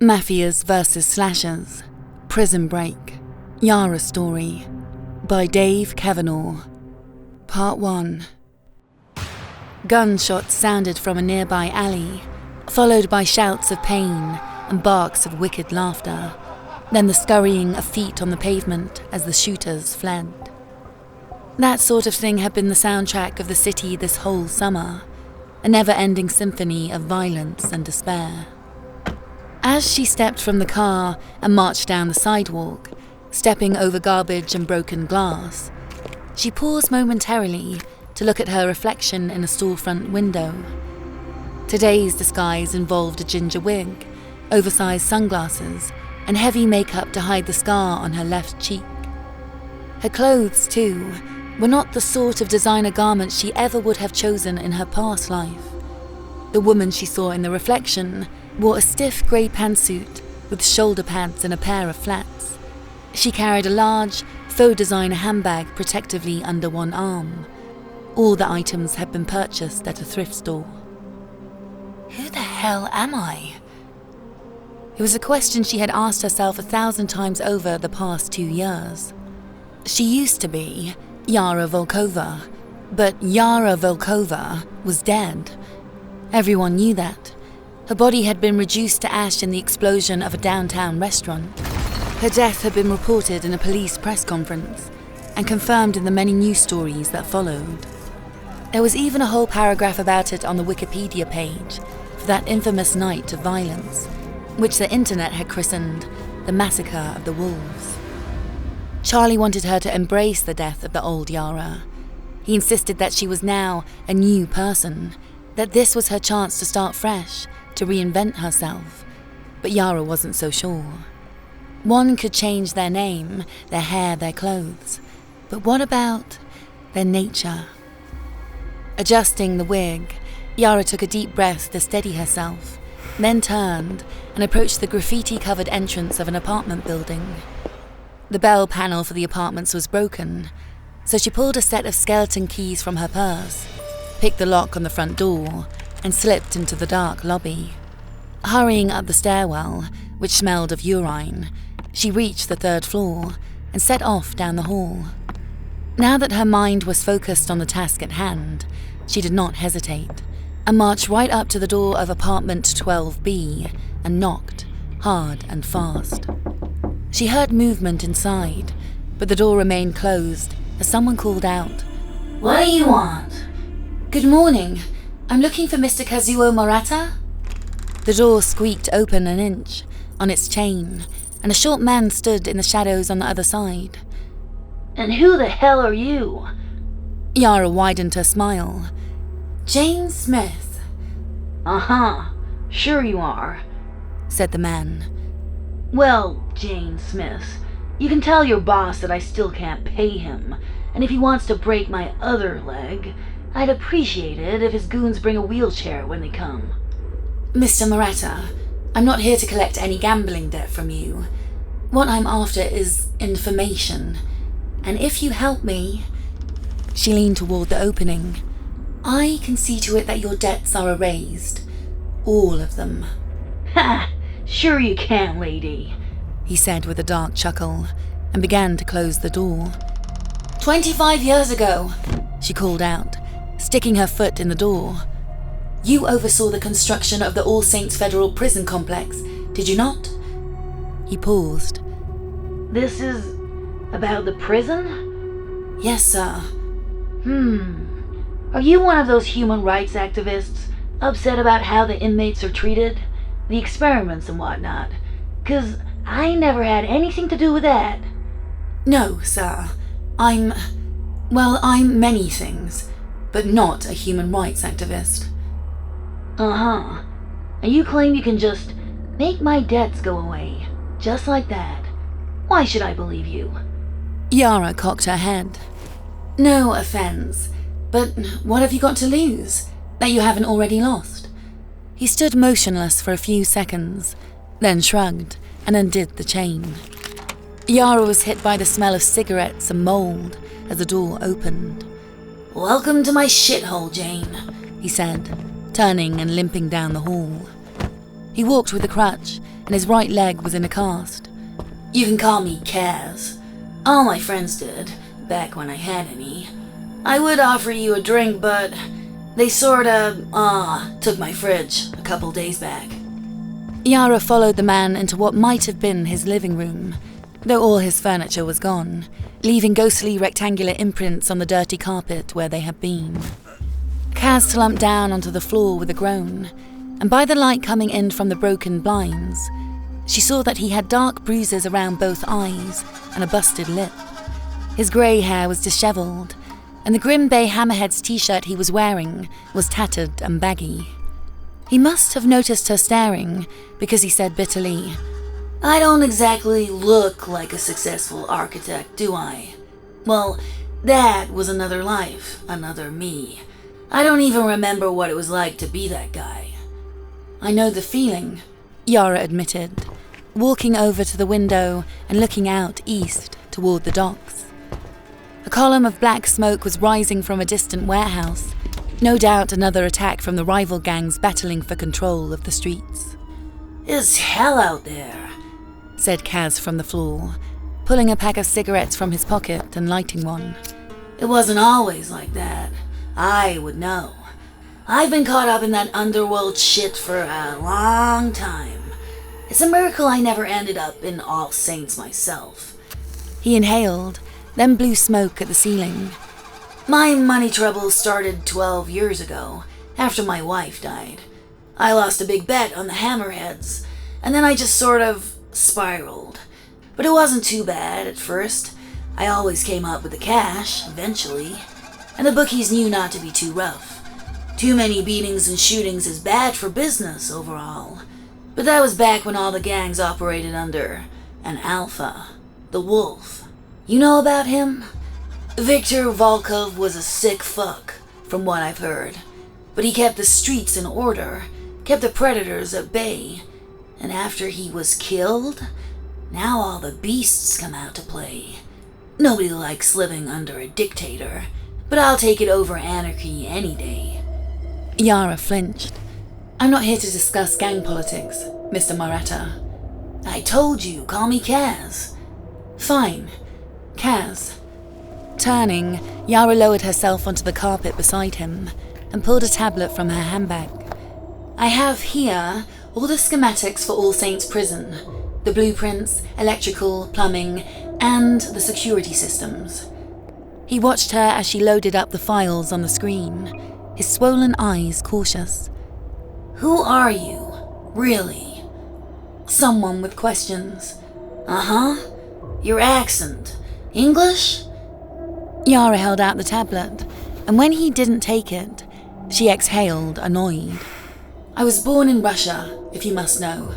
Mafias vs. Slashers, Prison Break, Yara Story, by Dave Kavanaugh. Part 1. Gunshots sounded from a nearby alley, followed by shouts of pain and barks of wicked laughter, then the scurrying of feet on the pavement as the shooters fled. That sort of thing had been the soundtrack of the city this whole summer, a never-ending symphony of violence and despair. As she stepped from the car and marched down the sidewalk, stepping over garbage and broken glass, she paused momentarily to look at her reflection in a storefront window. Today's disguise involved a ginger wig, oversized sunglasses, and heavy makeup to hide the scar on her left cheek. Her clothes, too, were not the sort of designer garments she ever would have chosen in her past life. The woman she saw in the reflection wore a stiff grey pantsuit with shoulder pads and a pair of flats. She carried a large, faux designer handbag protectively under one arm. All the items had been purchased at a thrift store. Who the hell am I? It was a question she had asked herself 1,000 times over the past 2 years. She used to be Yara Volkova, but Yara Volkova was dead. Everyone knew that. Her body had been reduced to ash in the explosion of a downtown restaurant. Her death had been reported in a police press conference and confirmed in the many news stories that followed. There was even a whole paragraph about it on the Wikipedia page for that infamous night of violence, which the internet had christened the Massacre of the Wolves. Charlie wanted her to embrace the death of the old Yara. He insisted that she was now a new person, that this was her chance to start fresh, to reinvent herself. But Yara wasn't so sure. One could change their name, their hair, their clothes. But what about their nature? Adjusting the wig, Yara took a deep breath to steady herself, then turned and approached the graffiti-covered entrance of an apartment building. The bell panel for the apartments was broken, so she pulled a set of skeleton keys from her purse, picked the lock on the front door, and slipped into the dark lobby. Hurrying up the stairwell, which smelled of urine, she reached the 3rd floor and set off down the hall. Now that her mind was focused on the task at hand, she did not hesitate, and marched right up to the door of apartment 12B and knocked, hard and fast. She heard movement inside, but the door remained closed as someone called out, "What do you want?" "Good morning. I'm looking for Mr. Kazuo Murata." The door squeaked open an inch on its chain, and a short man stood in the shadows on the other side. "And who the hell are you?" Yara widened her smile. "Jane Smith." "Uh-huh, sure you are," said the man. "Well, Jane Smith, you can tell your boss that I still can't pay him, and if he wants to break my other leg, I'd appreciate it if his goons bring a wheelchair when they come." "Mr. Murata, I'm not here to collect any gambling debt from you. What I'm after is information, and if you help me..." She leaned toward the opening. "I can see to it that your debts are erased. All of them." "Ha! Sure you can, lady," he said with a dark chuckle, and began to close the door. 25 years ago, she called out, sticking her foot in the door. "You oversaw the construction of the All Saints Federal Prison Complex, did you not?" He paused. "This is about the prison?" "Yes, sir." Are you one of those human rights activists, upset about how the inmates are treated? The experiments and whatnot? 'Cause I never had anything to do with that." "No, sir. I'm many things, but not a human rights activist." "Uh-huh. And you claim you can just make my debts go away, just like that. Why should I believe you?" Yara cocked her head. "No offense, but what have you got to lose that you haven't already lost?" He stood motionless for a few seconds, then shrugged and undid the chain. Yara was hit by the smell of cigarettes and mold as the door opened. "Welcome to my shithole, Jane," he said, turning and limping down the hall. He walked with a crutch, and his right leg was in a cast. You can call me Kaz. All my friends did, back when I had any. I would offer you a drink, but they sorta, took my fridge a couple days back. Yara followed the man into what might have been his living room, though all his furniture was gone, leaving ghostly rectangular imprints on the dirty carpet where they had been. Kaz slumped down onto the floor with a groan, and by the light coming in from the broken blinds, she saw that he had dark bruises around both eyes and a busted lip. His grey hair was dishevelled, and the Grim Bay Hammerheads t-shirt he was wearing was tattered and baggy. He must have noticed her staring, because he said bitterly, I don't exactly look like a successful architect, do I? Well, that was another life, another me. I don't even remember what it was like to be that guy. I know the feeling, Yara admitted, walking over to the window and looking out east toward the docks. A column of black smoke was rising from a distant warehouse, no doubt another attack from the rival gangs battling for control of the streets. It's hell out there, said Kaz from the floor, pulling a pack of cigarettes from his pocket and lighting one. It wasn't always like that. I would know. I've been caught up in that underworld shit for a long time. It's a miracle I never ended up in All Saints myself. He inhaled, then blew smoke at the ceiling. My money troubles started 12 years ago, after my wife died. I lost a big bet on the Hammerheads, and then I just sort of spiraled. But it wasn't too bad at first. I always came up with the cash, eventually. And the bookies knew not to be too rough. Too many beatings and shootings is bad for business overall. But that was back when all the gangs operated under an alpha, the wolf. You know about him? Viktor Volkov was a sick fuck, from what I've heard. But he kept the streets in order, kept the predators at bay. And after he was killed, now all the beasts come out to play. Nobody likes living under a dictator, but I'll take it over anarchy any day. Yara flinched. I'm not here to discuss gang politics, Mr. Maratta. I told you, call me Kaz. Fine. Kaz. Turning, Yara lowered herself onto the carpet beside him and pulled a tablet from her handbag. I have here all the schematics for All Saints Prison, the blueprints, electrical, plumbing, and the security systems. He watched her as she loaded up the files on the screen, his swollen eyes cautious. Who are you, really? Someone with questions. Uh-huh. Your accent. English? Yara held out the tablet, and when he didn't take it, she exhaled, annoyed. I was born in Russia, if you must know,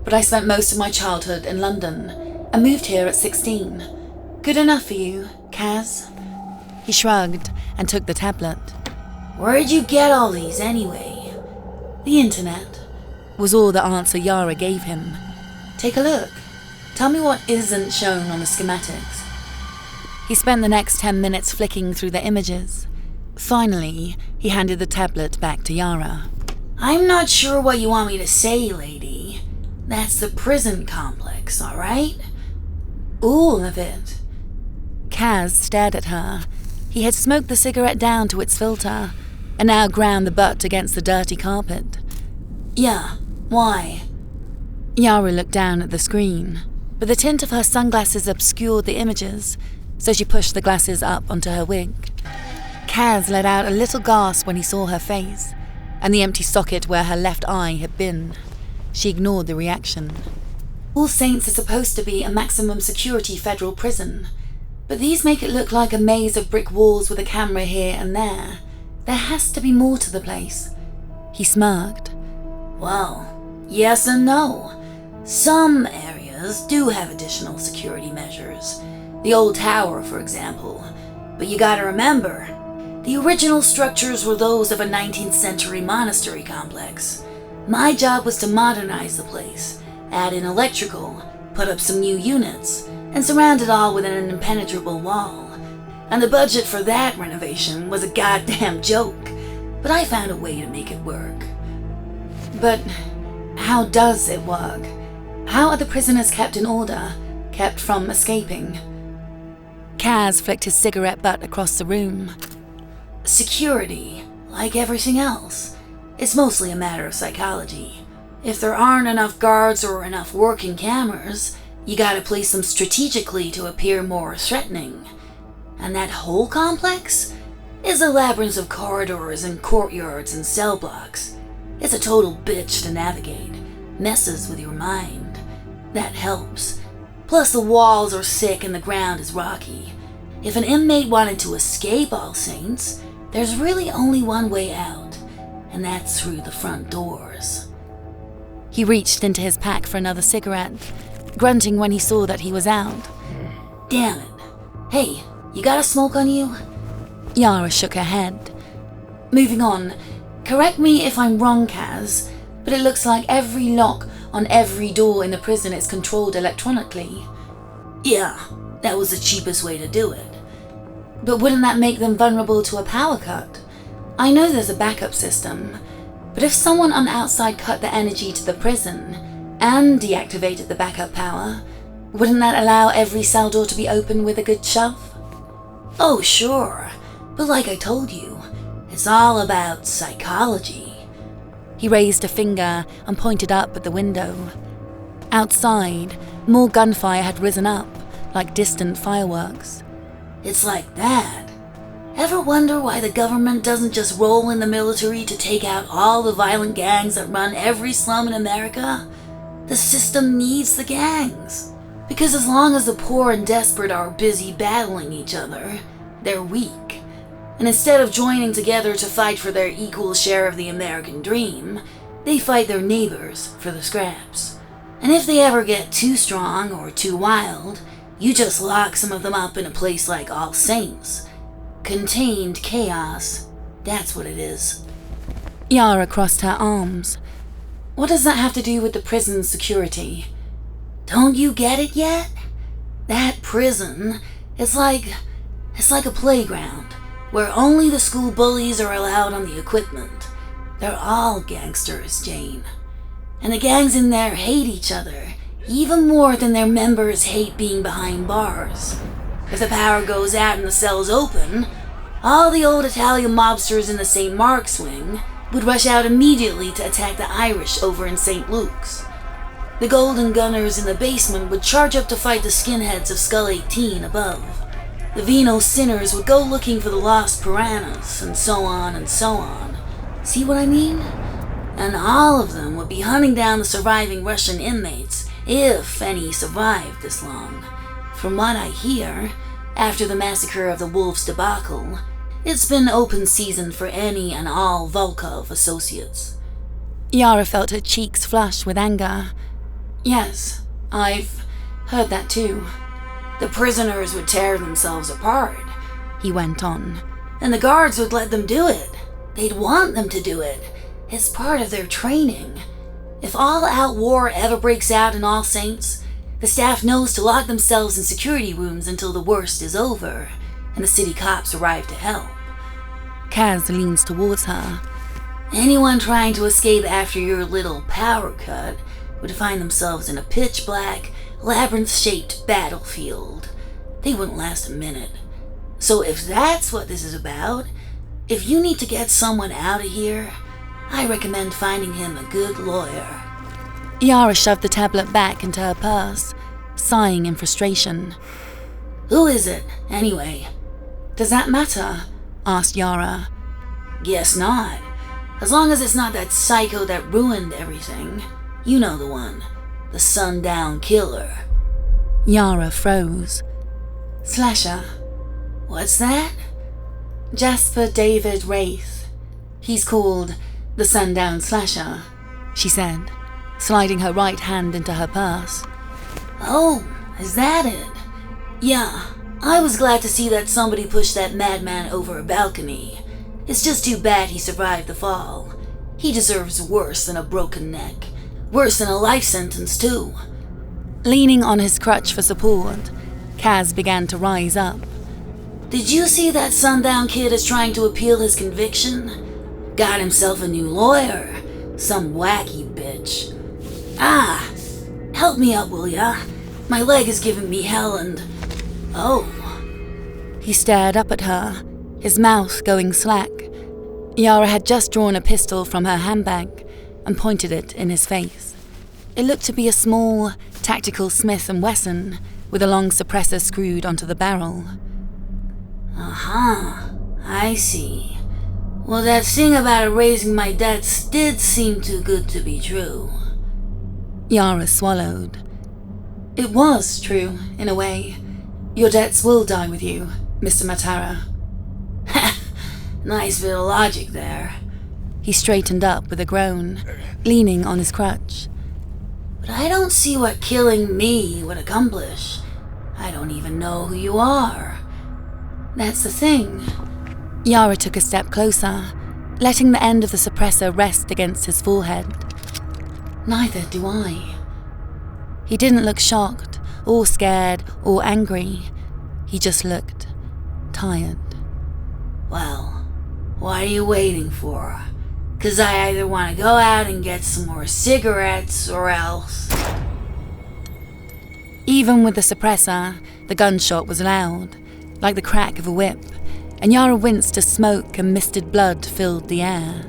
but I spent most of my childhood in London and moved here at 16. Good enough for you, Kaz? He shrugged and took the tablet. Where'd you get all these anyway? The internet, was all the answer Yara gave him. Take a look. Tell me what isn't shown on the schematics. He spent the next 10 minutes flicking through the images. Finally, he handed the tablet back to Yara. I'm not sure what you want me to say, lady. That's the prison complex, all right? All of it. Kaz stared at her. He had smoked the cigarette down to its filter, and now ground the butt against the dirty carpet. Yeah, why? Yara looked down at the screen, but the tint of her sunglasses obscured the images, so she pushed the glasses up onto her wig. Kaz let out a little gasp when he saw her face, and the empty socket where her left eye had been. She ignored the reaction. All Saints is supposed to be a maximum security federal prison, but these make it look like a maze of brick walls with a camera here and there. There has to be more to the place. He smirked. Well, yes and no. Some areas do have additional security measures. The old tower, for example. But you gotta remember, the original structures were those of a 19th century monastery complex. My job was to modernize the place, add in electrical, put up some new units, and surround it all with an impenetrable wall. And the budget for that renovation was a goddamn joke, but I found a way to make it work. But how does it work? How are the prisoners kept in order, kept from escaping? Kaz flicked his cigarette butt across the room. Security, like everything else, it's mostly a matter of psychology. If there aren't enough guards or enough working cameras, you gotta place them strategically to appear more threatening. And that whole complex is a labyrinth of corridors and courtyards and cell blocks. It's a total bitch to navigate. Messes with your mind. That helps. Plus the walls are thick and the ground is rocky. If an inmate wanted to escape All Saints, there's really only one way out, and that's through the front doors. He reached into his pack for another cigarette, grunting when he saw that he was out. Damn it. Hey, you got a smoke on you? Yara shook her head. Moving on, correct me if I'm wrong, Kaz, but it looks like every lock on every door in the prison is controlled electronically. Yeah, that was the cheapest way to do it. But wouldn't that make them vulnerable to a power cut? I know there's a backup system, but if someone on the outside cut the energy to the prison and deactivated the backup power, wouldn't that allow every cell door to be open with a good shove? Oh, sure, but like I told you, it's all about psychology. He raised a finger and pointed up at the window. Outside, more gunfire had risen up, like distant fireworks. It's like that. Ever wonder why the government doesn't just roll in the military to take out all the violent gangs that run every slum in America? The system needs the gangs. Because as long as the poor and desperate are busy battling each other, they're weak. And instead of joining together to fight for their equal share of the American dream, they fight their neighbors for the scraps. And if they ever get too strong or too wild, you just lock some of them up in a place like All Saints. Contained chaos, that's what it is. Yara crossed her arms. What does that have to do with the prison's security? Don't you get it yet? That prison, it's like a playground, where only the school bullies are allowed on the equipment. They're all gangsters, Jane. And the gangs in there hate each other, even more than their members hate being behind bars. If the power goes out and the cell's open, all the old Italian mobsters in the St. Mark's wing would rush out immediately to attack the Irish over in St. Luke's. The Golden Gunners in the basement would charge up to fight the skinheads of Skull 18 above. The Vino Sinners would go looking for the lost piranhas, and so on and so on. See what I mean? And all of them would be hunting down the surviving Russian inmates, if any survived this long. From what I hear, after the massacre of the Wolves debacle, it's been open season for any and all Volkov associates. Yara felt her cheeks flush with anger. Yes, I've heard that too. The prisoners would tear themselves apart, he went on, and the guards would let them do it. They'd want them to do it. It's part of their training. If all-out war ever breaks out in All Saints, the staff knows to lock themselves in security rooms until the worst is over, and the city cops arrive to help. Kaz leans towards her. Anyone trying to escape after your little power cut would find themselves in a pitch-black, labyrinth-shaped battlefield. They wouldn't last a minute. So if that's what this is about, if you need to get someone out of here, I recommend finding him a good lawyer. Yara shoved the tablet back into her purse, sighing in frustration. Who is it, anyway? Does that matter? Asked Yara. Guess not. As long as it's not that psycho that ruined everything. You know the one. The sundown killer. Yara froze. Slasher. What's that? Jasper David Wraith. He's called the Sundown Slasher, she said, sliding her right hand into her purse. Oh, is that it? Yeah, I was glad to see that somebody pushed that madman over a balcony. It's just too bad he survived the fall. He deserves worse than a broken neck. Worse than a life sentence, too. Leaning on his crutch for support, Kaz began to rise up. Did you see that Sundown kid is trying to appeal his conviction? Got himself a new lawyer. Some wacky bitch. Ah, help me up, will ya? My leg is giving me hell and... Oh. He stared up at her, his mouth going slack. Yara had just drawn a pistol from her handbag and pointed it in his face. It looked to be a small, tactical Smith & Wesson with a long suppressor screwed onto the barrel. Uh-huh, I see. Well, that thing about erasing my debts did seem too good to be true. Yara swallowed. It was true, in a way. Your debts will die with you, Mr. Matara. Nice bit of logic there. He straightened up with a groan, leaning on his crutch. But I don't see what killing me would accomplish. I don't even know who you are. That's the thing. Yara took a step closer, letting the end of the suppressor rest against his forehead. Neither do I. He didn't look shocked, or scared, or angry. He just looked tired. Well, what are you waiting for? 'Cause I either want to go out and get some more cigarettes or else... Even with the suppressor, the gunshot was loud, like the crack of a whip, and Yara winced as smoke and misted blood filled the air.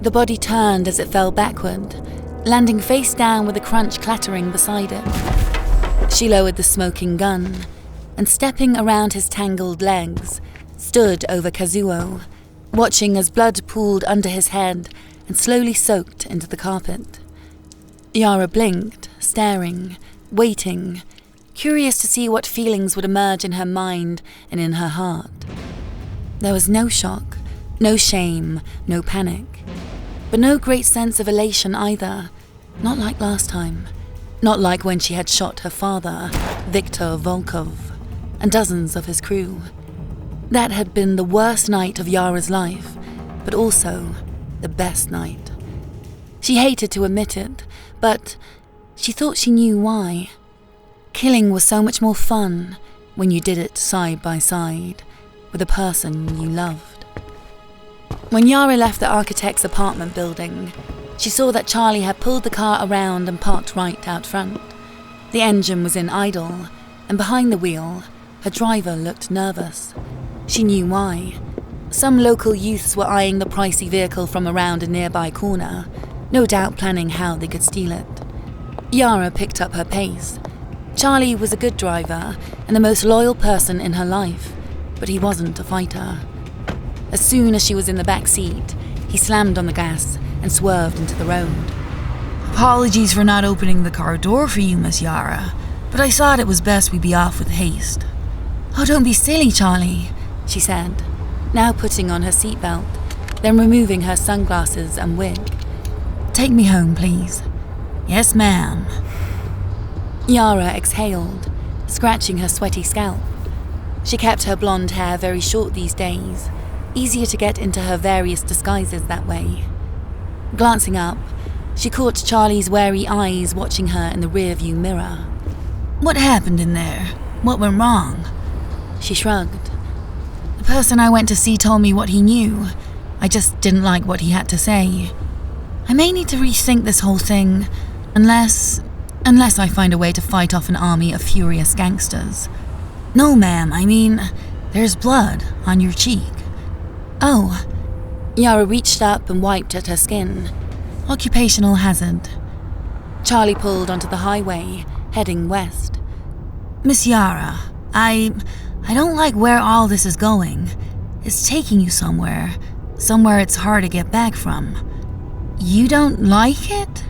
The body turned as it fell backward, landing face down with a crunch clattering beside it. She lowered the smoking gun, and stepping around his tangled legs, stood over Kazuo, watching as blood pooled under his head and slowly soaked into the carpet. Yara blinked, staring, waiting, curious to see what feelings would emerge in her mind and in her heart. There was no shock, no shame, no panic, but no great sense of elation either, not like last time, not like when she had shot her father, Viktor Volkov, and dozens of his crew. That had been the worst night of Yara's life, but also the best night. She hated to admit it, but she thought she knew why. Killing was so much more fun when you did it side by side with a person you loved. When Yara left the architect's apartment building, she saw that Charlie had pulled the car around and parked right out front. The engine was in idle, and behind the wheel, her driver looked nervous. She knew why. Some local youths were eyeing the pricey vehicle from around a nearby corner, no doubt planning how they could steal it. Yara picked up her pace. Charlie was a good driver and the most loyal person in her life, but he wasn't a fighter. As soon as she was in the back seat, he slammed on the gas and swerved into the road. Apologies for not opening the car door for you, Miss Yara, but I thought it was best we be off with haste. Oh, don't be silly, Charlie, she said, now putting on her seatbelt, then removing her sunglasses and wig. Take me home, please. Yes, ma'am. Yara exhaled, scratching her sweaty scalp. She kept her blonde hair very short these days, easier to get into her various disguises that way. Glancing up, she caught Charlie's wary eyes watching her in the rearview mirror. What happened in there? What went wrong? She shrugged. The person I went to see told me what he knew. I just didn't like what he had to say. I may need to rethink this whole thing, unless I find a way to fight off an army of furious gangsters. No, ma'am, I mean, there's blood on your cheek. Oh. Yara reached up and wiped at her skin. Occupational hazard. Charlie pulled onto the highway, heading west. Miss Yara, I don't like where all this is going. It's taking you somewhere it's hard to get back from. You don't like it?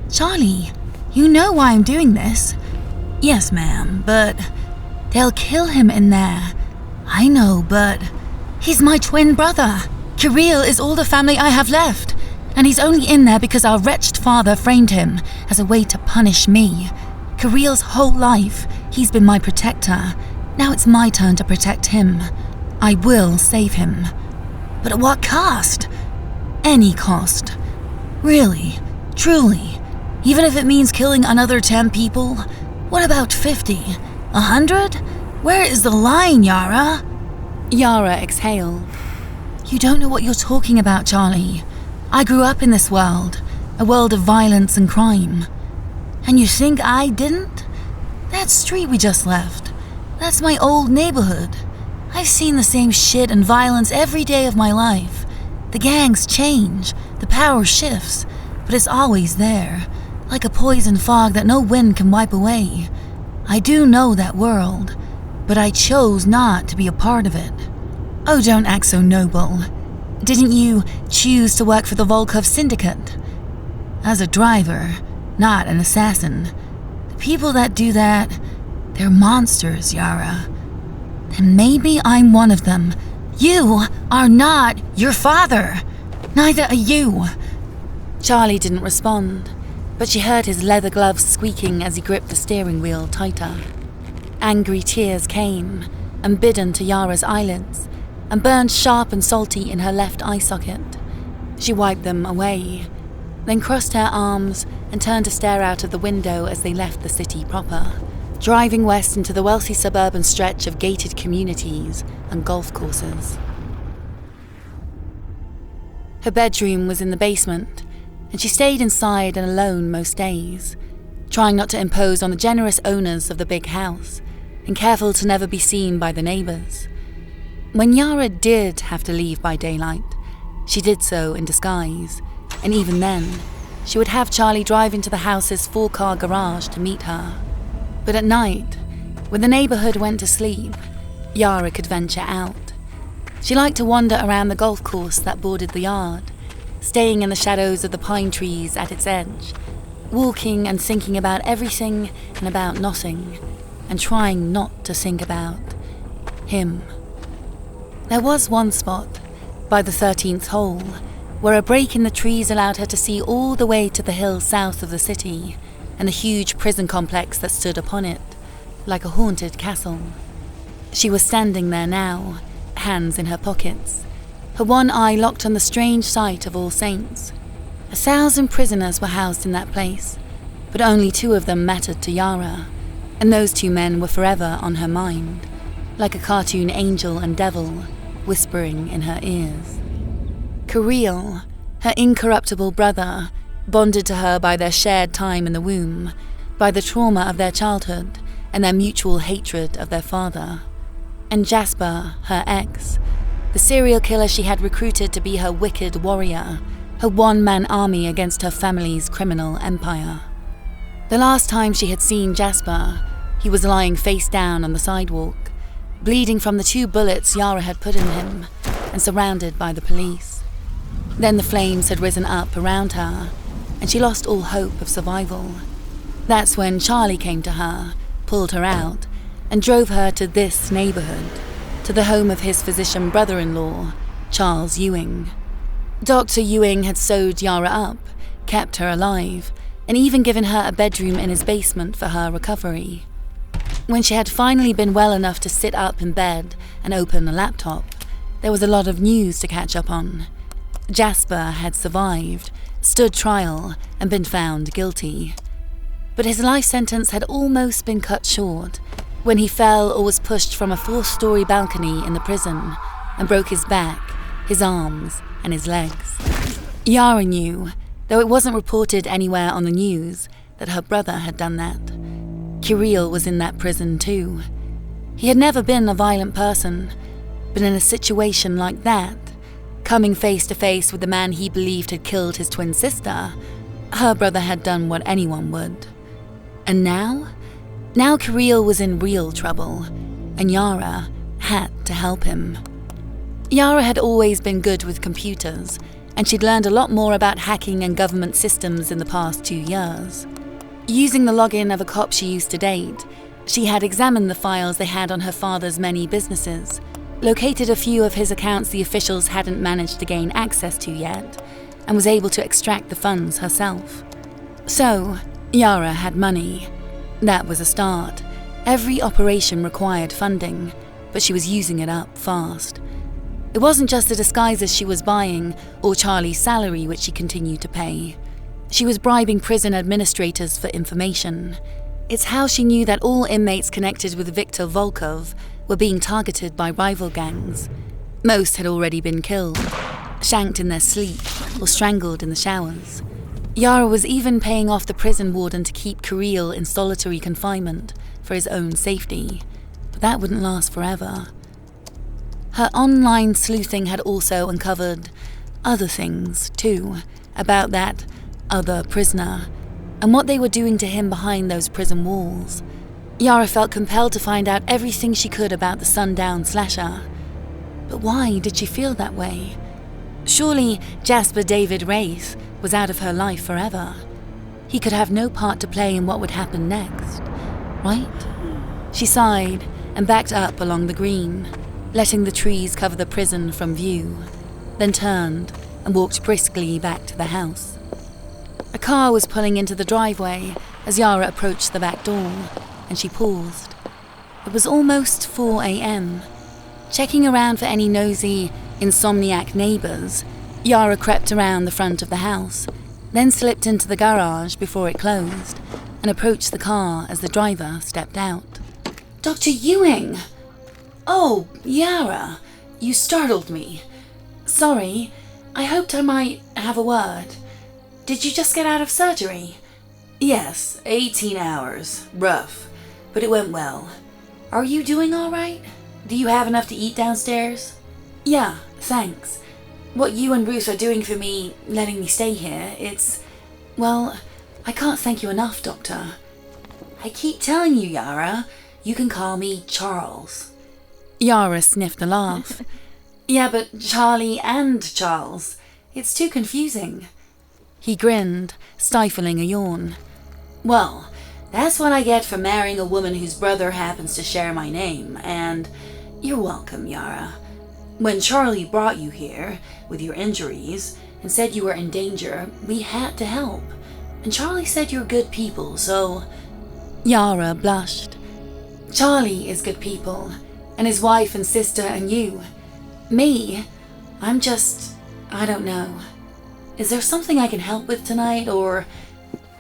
Charlie, you know why I'm doing this. Yes, ma'am, but they'll kill him in there. I know, but he's my twin brother. Kirill is all the family I have left, and he's only in there because our wretched father framed him as a way to punish me. Kirill's whole life, he's been my protector. Now it's my turn to protect him. I will save him. But at what cost? Any cost. Really? Truly? Even if it means killing another 10 people? What about 50? 100? Where is the line, Yara? Yara exhaled. You don't know what you're talking about, Charlie. I grew up in this world, a world of violence and crime. And you think I didn't? That street we just left, that's my old neighborhood. I've seen the same shit and violence every day of my life. The gangs change, the power shifts, but it's always there, like a poison fog that no wind can wipe away. I do know that world, but I chose not to be a part of it. Oh, don't act so noble. Didn't you choose to work for the Volkov Syndicate? As a driver, not an assassin. The people that do that, they're monsters, Yara. And maybe I'm one of them. You are not your father. Neither are you. Charlie didn't respond, but she heard his leather gloves squeaking as he gripped the steering wheel tighter. Angry tears came, embidden to Yara's eyelids, and burned sharp and salty in her left eye socket. She wiped them away, then crossed her arms and turned to stare out of the window as they left the city proper, driving west into the wealthy suburban stretch of gated communities and golf courses. Her bedroom was in the basement, and she stayed inside and alone most days, trying not to impose on the generous owners of the big house, and careful to never be seen by the neighbors. When Yara did have to leave by daylight, she did so in disguise, and even then, she would have Charlie drive into the house's 4-car garage to meet her. But at night, when the neighborhood went to sleep, Yara could venture out. She liked to wander around the golf course that bordered the yard, staying in the shadows of the pine trees at its edge, walking and thinking about everything and about nothing, and trying not to think about him. There was one spot, by the 13th hole, where a break in the trees allowed her to see all the way to the hill south of the city, and the huge prison complex that stood upon it, like a haunted castle. She was standing there now, hands in her pockets, her one eye locked on the strange sight of All Saints. 1,000 prisoners were housed in that place, but only 2 of them mattered to Yara, and those 2 men were forever on her mind, like a cartoon angel and devil whispering in her ears. Kirill, her incorruptible brother, bonded to her by their shared time in the womb, by the trauma of their childhood, and their mutual hatred of their father. And Jasper, her ex, the serial killer she had recruited to be her wicked warrior, her one-man army against her family's criminal empire. The last time she had seen Jasper, he was lying face down on the sidewalk, bleeding from the 2 bullets Yara had put in him, and surrounded by the police. Then the flames had risen up around her, and she lost all hope of survival. That's when Charlie came to her, pulled her out, and drove her to this neighborhood, to the home of his physician brother-in-law, Charles Ewing. Dr. Ewing had sewed Yara up, kept her alive, and even given her a bedroom in his basement for her recovery. When she had finally been well enough to sit up in bed and open a laptop, there was a lot of news to catch up on. Jasper had survived, stood trial, and been found guilty. But his life sentence had almost been cut short when he fell or was pushed from a 4th-story balcony in the prison and broke his back, his arms, and his legs. Yara knew, though it wasn't reported anywhere on the news, that her brother had done that. Kirill was in that prison too. He had never been a violent person, but in a situation like that, coming face to face with the man he believed had killed his twin sister, her brother had done what anyone would. And now Kirill was in real trouble, and Yara had to help him. Yara had always been good with computers, and she'd learned a lot more about hacking and government systems in the past 2 years. Using the login of a cop she used to date, she had examined the files they had on her father's many businesses, located a few of his accounts the officials hadn't managed to gain access to yet, and was able to extract the funds herself. So, Yara had money. That was a start. Every operation required funding, but she was using it up fast. It wasn't just the disguises she was buying, or Charlie's salary which she continued to pay. She was bribing prison administrators for information. It's how she knew that all inmates connected with Viktor Volkov were being targeted by rival gangs. Most had already been killed, shanked in their sleep, or strangled in the showers. Yara was even paying off the prison warden to keep Kirill in solitary confinement for his own safety, but that wouldn't last forever. Her online sleuthing had also uncovered other things, too, about that other prisoner, and what they were doing to him behind those prison walls. Yara felt compelled to find out everything she could about the sundown slasher. But why did she feel that way? Surely Jasper David Wraith was out of her life forever. He could have no part to play in what would happen next, right? She sighed and backed up along the green, letting the trees cover the prison from view, then turned and walked briskly back to the house. A car was pulling into the driveway as Yara approached the back door, and she paused. It was almost 4 a.m. Checking around for any nosy, insomniac neighbors, Yara crept around the front of the house, then slipped into the garage before it closed, and approached the car as the driver stepped out. Dr. Ewing! Oh, Yara, you startled me. Sorry, I hoped I might have a word. Did you just get out of surgery? Yes, 18 hours. Rough, but it went well. Are you doing all right? Do you have enough to eat downstairs? Yeah, thanks. What you and Ruth are doing for me, letting me stay here, well, I can't thank you enough, Doctor. I keep telling you, Yara, you can call me Charles. Yara sniffed a laugh. Yeah, but Charlie and Charles. It's too confusing. He grinned, stifling a yawn. Well, that's what I get for marrying a woman whose brother happens to share my name, and you're welcome, Yara. When Charlie brought you here with your injuries and said you were in danger, we had to help. And Charlie said you're good people, so... Yara blushed. Charlie is good people, and his wife and sister and you. Me, I'm just... I don't know. Is there something I can help with tonight, or...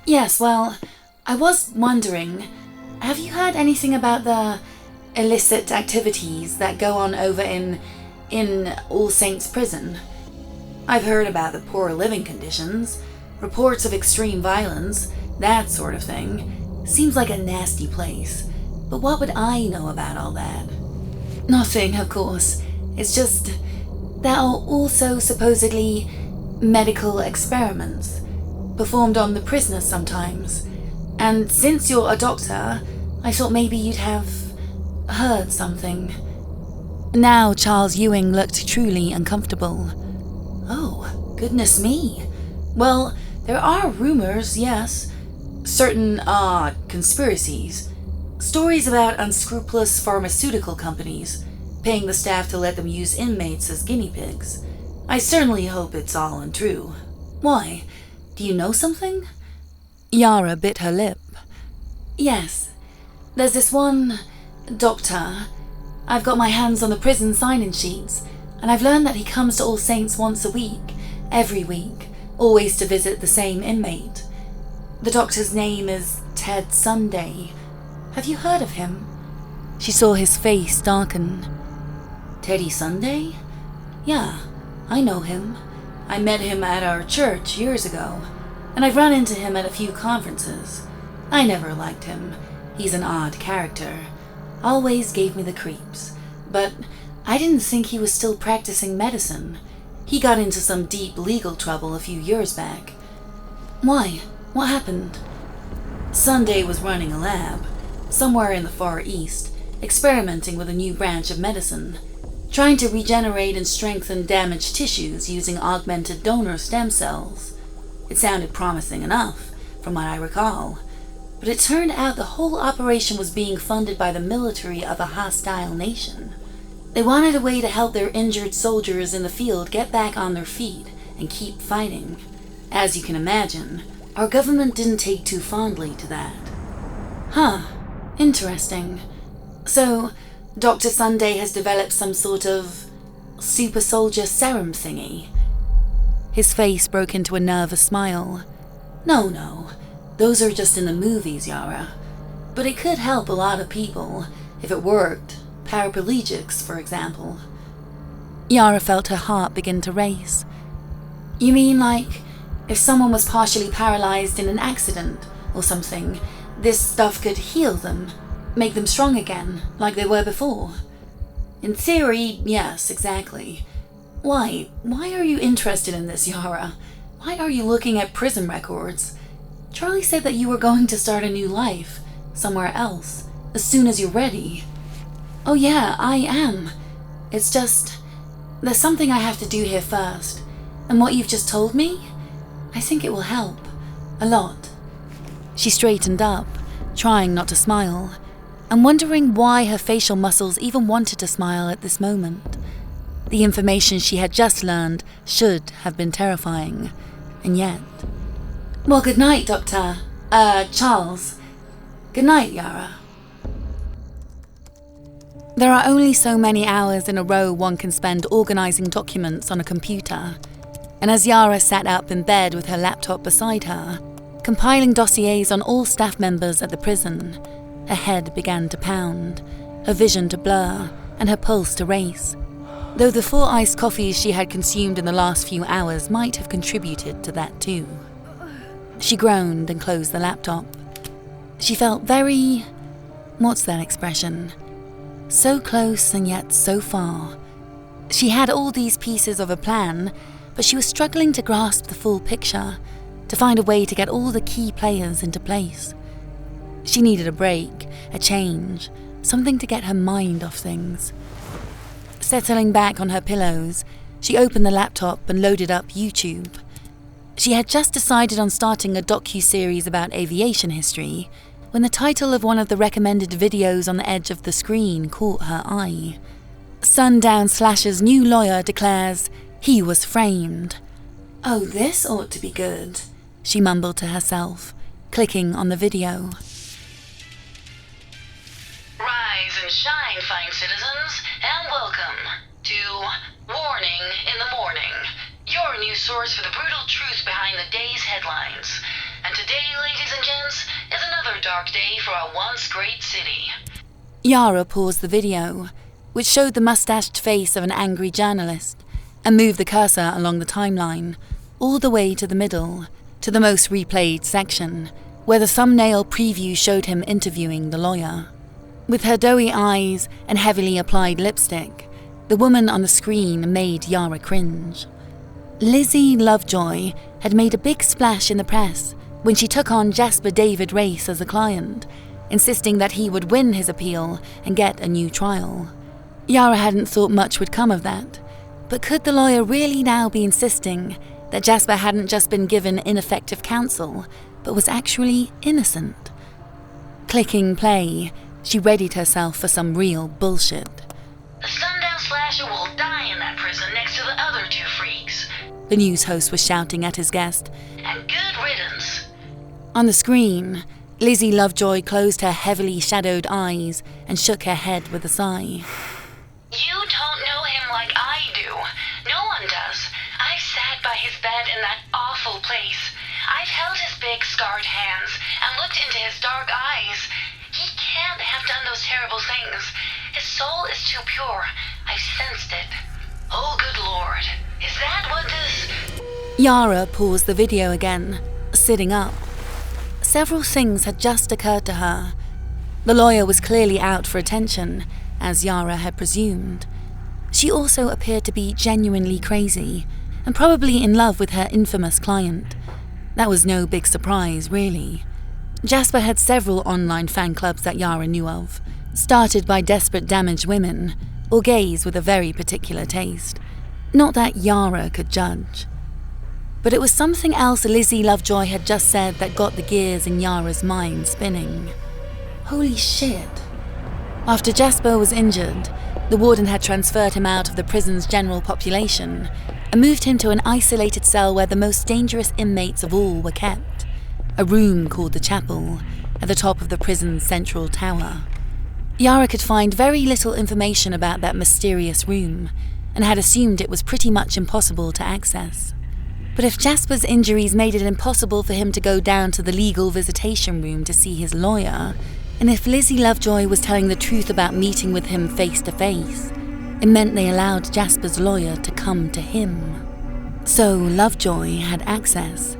Yes, well, I was wondering, have you heard anything about the illicit activities that go on over in All Saints Prison? I've heard about the poor living conditions, reports of extreme violence, that sort of thing. Seems like a nasty place. But what would I know about all that? Nothing, of course. It's just, there are also supposedly medical experiments performed on the prisoners sometimes. And since you're a doctor, I thought maybe you'd have heard something. Now Charles Ewing looked truly uncomfortable. Oh, goodness me. Well, there are rumors, yes. Certain odd conspiracies. Stories about unscrupulous pharmaceutical companies paying the staff to let them use inmates as guinea pigs. I certainly hope it's all untrue. Why? Do you know something? Yara bit her lip. Yes. There's this one doctor. I've got my hands on the prison sign-in sheets, and I've learned that he comes to All Saints once a week, every week, always to visit the same inmate. The doctor's name is Ted Sunday. Have you heard of him? She saw his face darken. Teddy Sunday? Yeah, I know him. I met him at our church years ago, and I've run into him at a few conferences. I never liked him. He's an odd character. Always gave me the creeps. But I didn't think he was still practicing medicine. He got into some deep legal trouble a few years back. Why? What happened? Sunday was running a lab, somewhere in the Far East, experimenting with a new branch of medicine, trying to regenerate and strengthen damaged tissues using augmented donor stem cells. It sounded promising enough, from what I recall, but it turned out the whole operation was being funded by the military of a hostile nation. They wanted a way to help their injured soldiers in the field get back on their feet and keep fighting. As you can imagine, our government didn't take too fondly to that. Huh, interesting. So, Dr. Sunday has developed some sort of super soldier serum thingy. His face broke into a nervous smile. No, those are just in the movies, Yara. But it could help a lot of people, if it worked. Paraplegics, for example. Yara felt her heart begin to race. You mean like If someone was partially paralyzed in an accident or something, this stuff could heal them, make them strong again, like they were before. In theory, yes, exactly. Why? Why are you interested in this, Yara? Why are you looking at prison records? Charlie said that you were going to start a new life, somewhere else, as soon as you're ready. Oh yeah, I am. It's just, there's something I have to do here first, and what you've just told me, I think it will help. A lot. She straightened up, trying not to smile, and wondering why her facial muscles even wanted to smile at this moment. The information she had just learned should have been terrifying, and yet... Well, good night, Dr. Charles. Good night, Yara. There are only so many hours in a row one can spend organizing documents on a computer, and as Yara sat up in bed with her laptop beside her, compiling dossiers on all staff members at the prison, her head began to pound, her vision to blur, and her pulse to race, though the 4 iced coffees she had consumed in the last few hours might have contributed to that too. She groaned and closed the laptop. She felt very... what's that expression? So close and yet so far. She had all these pieces of a plan, but she was struggling to grasp the full picture, to find a way to get all the key players into place. She needed a break, a change, something to get her mind off things. Settling back on her pillows, she opened the laptop and loaded up YouTube. She had just decided on starting a docu-series about aviation history when the title of one of the recommended videos on the edge of the screen caught her eye. Sundown Slasher's new lawyer declares he was framed. Oh, this ought to be good, she mumbled to herself, clicking on the video. Rise and shine, fine citizens, and welcome to Warning in the Morning, your news source for the brutal truth behind the day's headlines. And today, ladies and gents, is another dark day for our once great city. Yara paused the video, which showed the mustached face of an angry journalist, and moved the cursor along the timeline, all the way to the middle, to the most replayed section, where the thumbnail preview showed him interviewing the lawyer. With her doughy eyes and heavily applied lipstick, the woman on the screen made Yara cringe. Lizzie Lovejoy had made a big splash in the press when she took on Jasper David Race as a client, insisting that he would win his appeal and get a new trial. Yara hadn't thought much would come of that, but could the lawyer really now be insisting that Jasper hadn't just been given ineffective counsel, but was actually innocent? Clicking play, she readied herself for some real bullshit. The Sundown Slasher will die in that prison next to the other 2 freaks, the news host was shouting at his guest. And good riddance. On the screen, Lizzie Lovejoy closed her heavily shadowed eyes and shook her head with a sigh. You don't know him like I do. No one does. I've sat by his bed in that awful place. I've held his big scarred hands and looked into his dark eyes. He can't have done those terrible things. His soul is too pure. I've sensed it. Oh, good Lord. Is that what this... Yara paused the video again, sitting up. Several things had just occurred to her. The lawyer was clearly out for attention, as Yara had presumed. She also appeared to be genuinely crazy, and probably in love with her infamous client. That was no big surprise, really. Jasper had several online fan clubs that Yara knew of, started by desperate damaged women, or gays with a very particular taste. Not that Yara could judge. But it was something else Lizzie Lovejoy had just said that got the gears in Yara's mind spinning. Holy shit. After Jasper was injured, the warden had transferred him out of the prison's general population and moved him to an isolated cell where the most dangerous inmates of all were kept, a room called the Chapel, at the top of the prison's central tower. Yara could find very little information about that mysterious room, and had assumed it was pretty much impossible to access. But if Jasper's injuries made it impossible for him to go down to the legal visitation room to see his lawyer, and if Lizzie Lovejoy was telling the truth about meeting with him face to face, it meant they allowed Jasper's lawyer to come to him. So Lovejoy had access,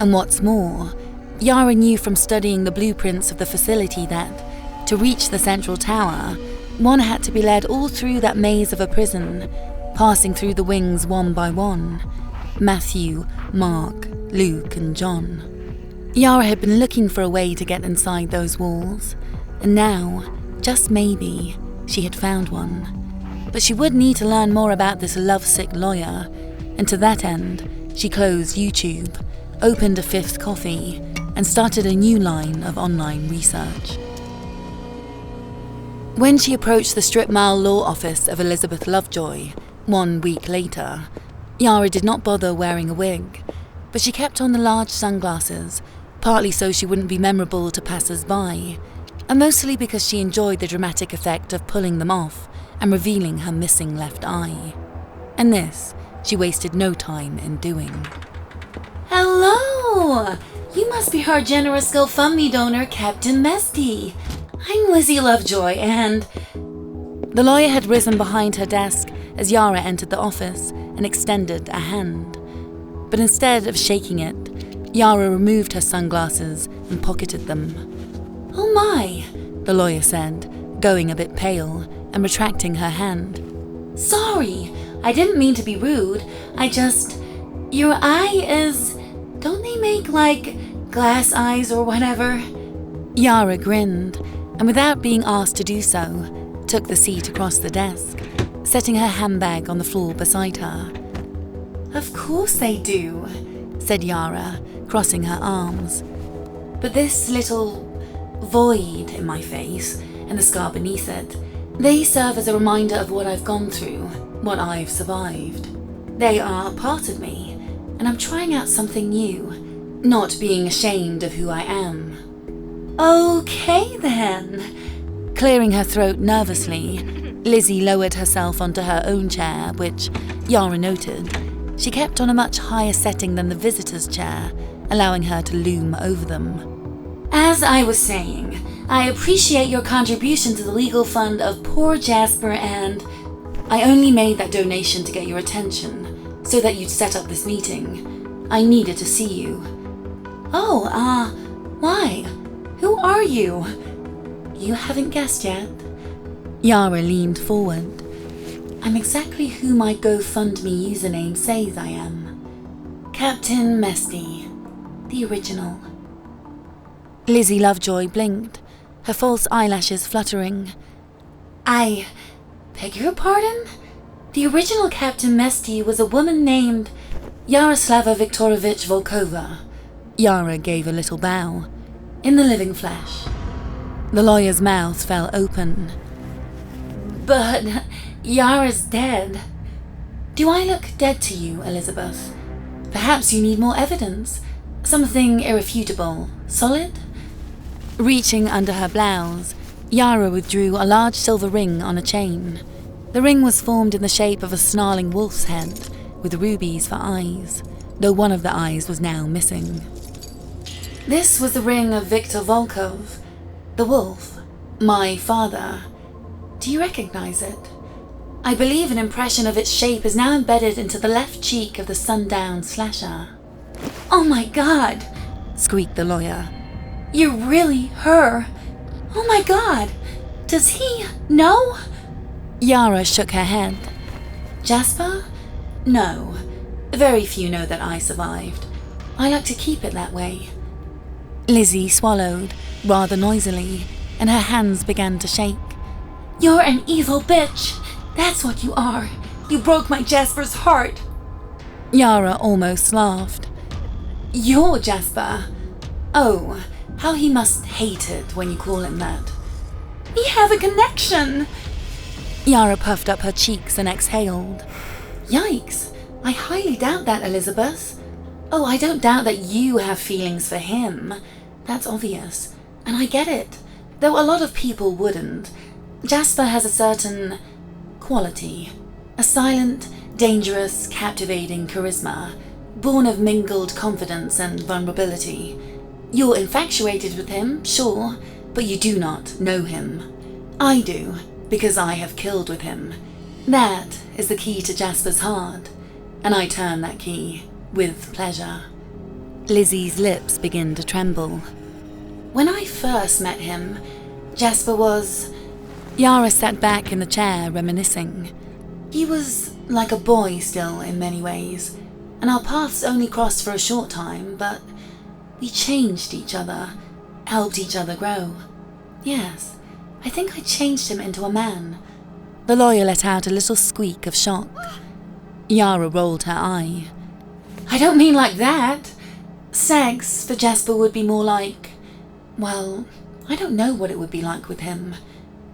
And what's more, Yara knew from studying the blueprints of the facility that, to reach the central tower, one had to be led all through that maze of a prison, passing through the wings one by one. Matthew, Mark, Luke, and John. Yara had been looking for a way to get inside those walls, and now, just maybe, she had found one. But she would need to learn more about this lovesick lawyer, and to that end, she closed YouTube, opened a fifth coffee, and started a new line of online research. When she approached the strip mall law office of Elizabeth Lovejoy, 1 week later, Yara did not bother wearing a wig, but she kept on the large sunglasses, partly so she wouldn't be memorable to passers-by, and mostly because she enjoyed the dramatic effect of pulling them off and revealing her missing left eye. And this she wasted no time in doing. Hello! You must be our generous GoFundMe donor, Captain Mesty. I'm Lizzie Lovejoy, and... The lawyer had risen behind her desk as Yara entered the office and extended a hand. But instead of shaking it, Yara removed her sunglasses and pocketed them. Oh my, the lawyer said, going a bit pale and retracting her hand. Sorry, I didn't mean to be rude. Your eye is... Don't they make, glass eyes or whatever? Yara grinned, and without being asked to do so, took the seat across the desk, setting her handbag on the floor beside her. Of course they do, said Yara, crossing her arms. But this little void in my face and the scar beneath it, they serve as a reminder of what I've gone through, what I've survived. They are a part of me, and I'm trying out something new, not being ashamed of who I am. Okay then. Clearing her throat nervously, Lizzie lowered herself onto her own chair, which, Yara noted, she kept on a much higher setting than the visitor's chair, allowing her to loom over them. As I was saying, I appreciate your contribution to the legal fund of poor Jasper, and I only made that donation to get your attention, so that you'd set up this meeting. I needed to see you. Oh, why? Who are you? You haven't guessed yet? Yara leaned forward. I'm exactly who my GoFundMe username says I am. Captain Mesty, the original. Lizzie Lovejoy blinked, her false eyelashes fluttering. I beg your pardon? The original Captain Mesty was a woman named Yaroslava Viktorovich Volkova. Yara gave a little bow. In the living flesh. The lawyer's mouth fell open. But Yara's dead. Do I look dead to you, Elizabeth? Perhaps you need more evidence. Something irrefutable. Solid? Reaching under her blouse, Yara withdrew a large silver ring on a chain. The ring was formed in the shape of a snarling wolf's head, with rubies for eyes, though one of the eyes was now missing. This was the ring of Viktor Volkov, the wolf, my father. Do you recognize it? I believe an impression of its shape is now embedded into the left cheek of the sundown slasher. Oh my God, squeaked the lawyer. You're really her. Oh my God, does he know? Yara shook her head. Jasper? No. Very few know that I survived. I like to keep it that way. Lizzie swallowed, rather noisily, and her hands began to shake. You're an evil bitch. That's what you are. You broke my Jasper's heart. Yara almost laughed. You're Jasper. Oh, how he must hate it when you call him that. We have a connection. Yara puffed up her cheeks and exhaled. Yikes. I highly doubt that, Elizabeth. Oh, I don't doubt that you have feelings for him. That's obvious. And I get it. Though a lot of people wouldn't. Jasper has a certain quality. A silent, dangerous, captivating charisma, born of mingled confidence and vulnerability. You're infatuated with him, sure, but you do not know him. I do, because I have killed with him. That is the key to Jasper's heart, and I turn that key with pleasure. Lizzie's lips begin to tremble. When I first met him, Jasper was... Yara sat back in the chair, reminiscing. He was like a boy still in many ways, and our paths only crossed for a short time, but we changed each other, helped each other grow. Yes, I think I changed him into a man. The lawyer let out a little squeak of shock. Yara rolled her eye. I don't mean like that. Sex for Jasper would be more like... well, I don't know what it would be like with him.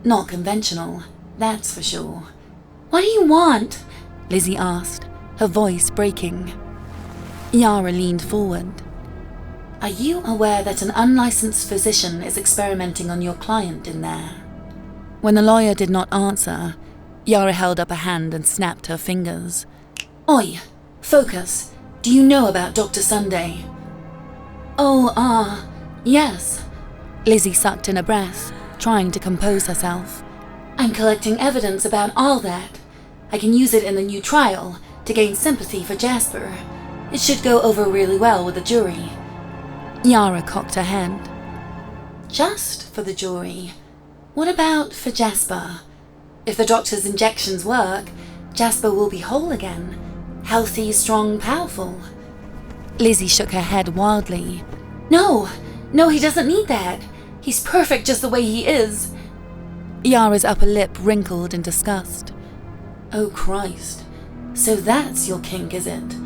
Not conventional, that's for sure. What do you want? Lizzie asked, her voice breaking. Yara leaned forward. Are you aware that an unlicensed physician is experimenting on your client in there? When the lawyer did not answer, Yara held up a hand and snapped her fingers. Oi, focus. Do you know about Dr. Sunday? Oh, yes. Lizzie sucked in a breath, trying to compose herself. I'm collecting evidence about all that. I can use it in the new trial to gain sympathy for Jasper. It should go over really well with the jury. Yara cocked her head. Just for the jury. What about for Jasper? If the doctor's injections work, Jasper will be whole again. Healthy, strong, powerful. Lizzie shook her head wildly. No, he doesn't need that. He's perfect just the way he is. Yara's upper lip wrinkled in disgust. Oh Christ. So that's your kink, is it?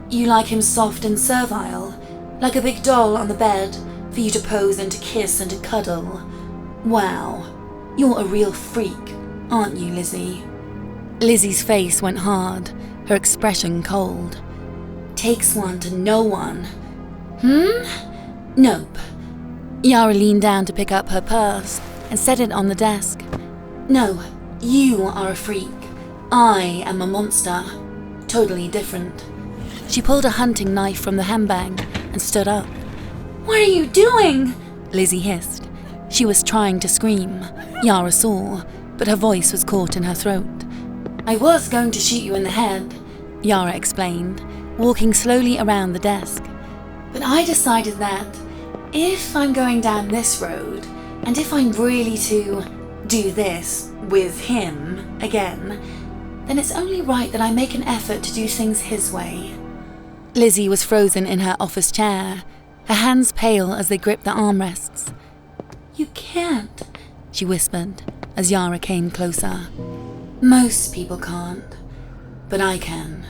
You like him soft and servile, like a big doll on the bed, for you to pose and to kiss and to cuddle. Wow. You're a real freak, aren't you, Lizzie? Lizzie's face went hard, her expression cold. Takes one to know one. Nope. Yara leaned down to pick up her purse and set it on the desk. No, you are a freak. I am a monster. Totally different. She pulled a hunting knife from the handbag and stood up. What are you doing? Lizzie hissed. She was trying to scream. Yara saw, but her voice was caught in her throat. I was going to shoot you in the head, Yara explained, walking slowly around the desk. But I decided that if I'm going down this road, and if I'm really to do this with him again, then it's only right that I make an effort to do things his way. Lizzie was frozen in her office chair, her hands pale as they gripped the armrests. You can't, she whispered as Yara came closer. Most people can't, but I can.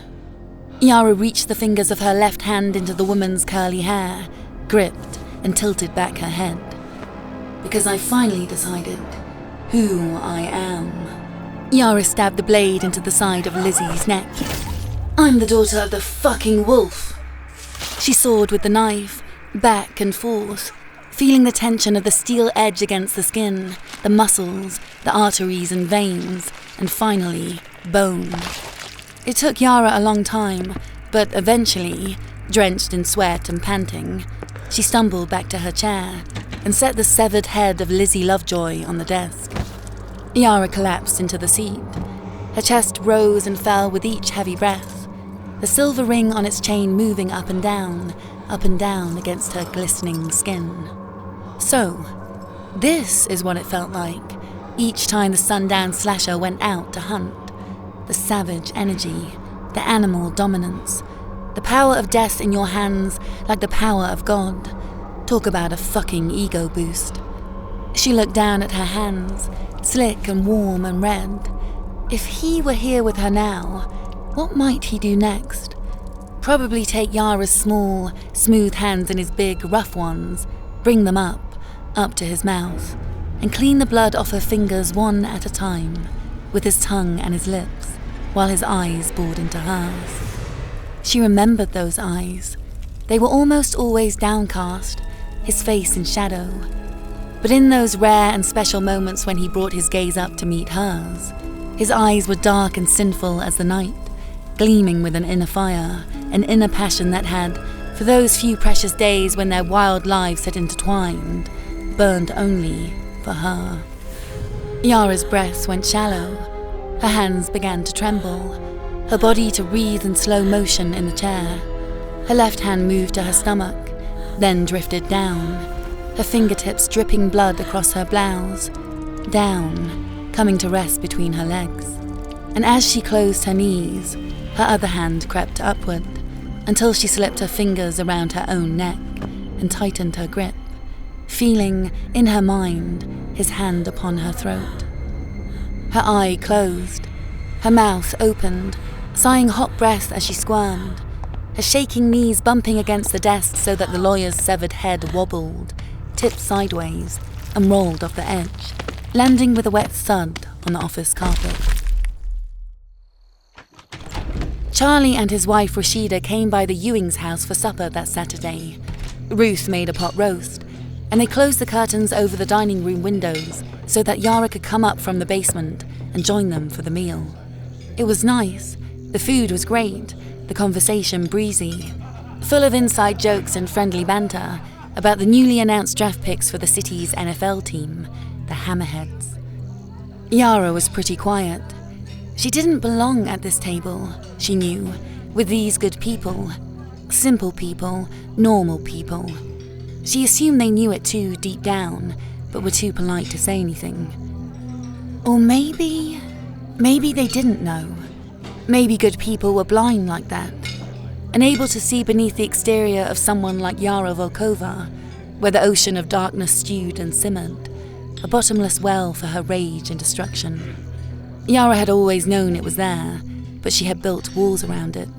Yara reached the fingers of her left hand into the woman's curly hair, gripped and tilted back her head. Because I finally decided who I am. Yara stabbed the blade into the side of Lizzie's neck. I'm the daughter of the fucking wolf. She sawed with the knife, back and forth, feeling the tension of the steel edge against the skin, the muscles, the arteries and veins, and finally, bone. It took Yara a long time, but eventually, drenched in sweat and panting, she stumbled back to her chair and set the severed head of Lizzie Lovejoy on the desk. Yara collapsed into the seat. Her chest rose and fell with each heavy breath, the silver ring on its chain moving up and down against her glistening skin. So, this is what it felt like each time the sundown slasher went out to hunt. The savage energy, the animal dominance, the power of death in your hands like the power of God. Talk about a fucking ego boost. She looked down at her hands, slick and warm and red. If he were here with her now, what might he do next? Probably take Yara's small, smooth hands in his big, rough ones, bring them up to his mouth, and clean the blood off her fingers one at a time, with his tongue and his lips, while his eyes bored into hers. She remembered those eyes. They were almost always downcast, his face in shadow. But in those rare and special moments when he brought his gaze up to meet hers, his eyes were dark and sinful as the night, gleaming with an inner fire, an inner passion that had, for those few precious days when their wild lives had intertwined, burned only for her. Yara's breaths went shallow. Her hands began to tremble, her body to wreathe in slow motion in the chair. Her left hand moved to her stomach, then drifted down, her fingertips dripping blood across her blouse, down, coming to rest between her legs. And as she closed her knees, her other hand crept upward until she slipped her fingers around her own neck and tightened her grip, feeling, in her mind, his hand upon her throat. Her eye closed, her mouth opened, sighing hot breath as she squirmed, her shaking knees bumping against the desk so that the lawyer's severed head wobbled, tipped sideways, and rolled off the edge, landing with a wet thud on the office carpet. Charlie and his wife Rashida came by the Ewing's house for supper that Saturday. Ruth made a pot roast, and they closed the curtains over the dining room windows so that Yara could come up from the basement and join them for the meal. It was nice, the food was great, the conversation breezy, full of inside jokes and friendly banter about the newly announced draft picks for the city's NFL team, the Hammerheads. Yara was pretty quiet. She didn't belong at this table, she knew, with these good people, simple people, normal people. She assumed they knew it too deep down, but were too polite to say anything. Or maybe they didn't know. Maybe good people were blind like that, unable to see beneath the exterior of someone like Yara Volkova, where the ocean of darkness stewed and simmered, a bottomless well for her rage and destruction. Yara had always known it was there, but she had built walls around it,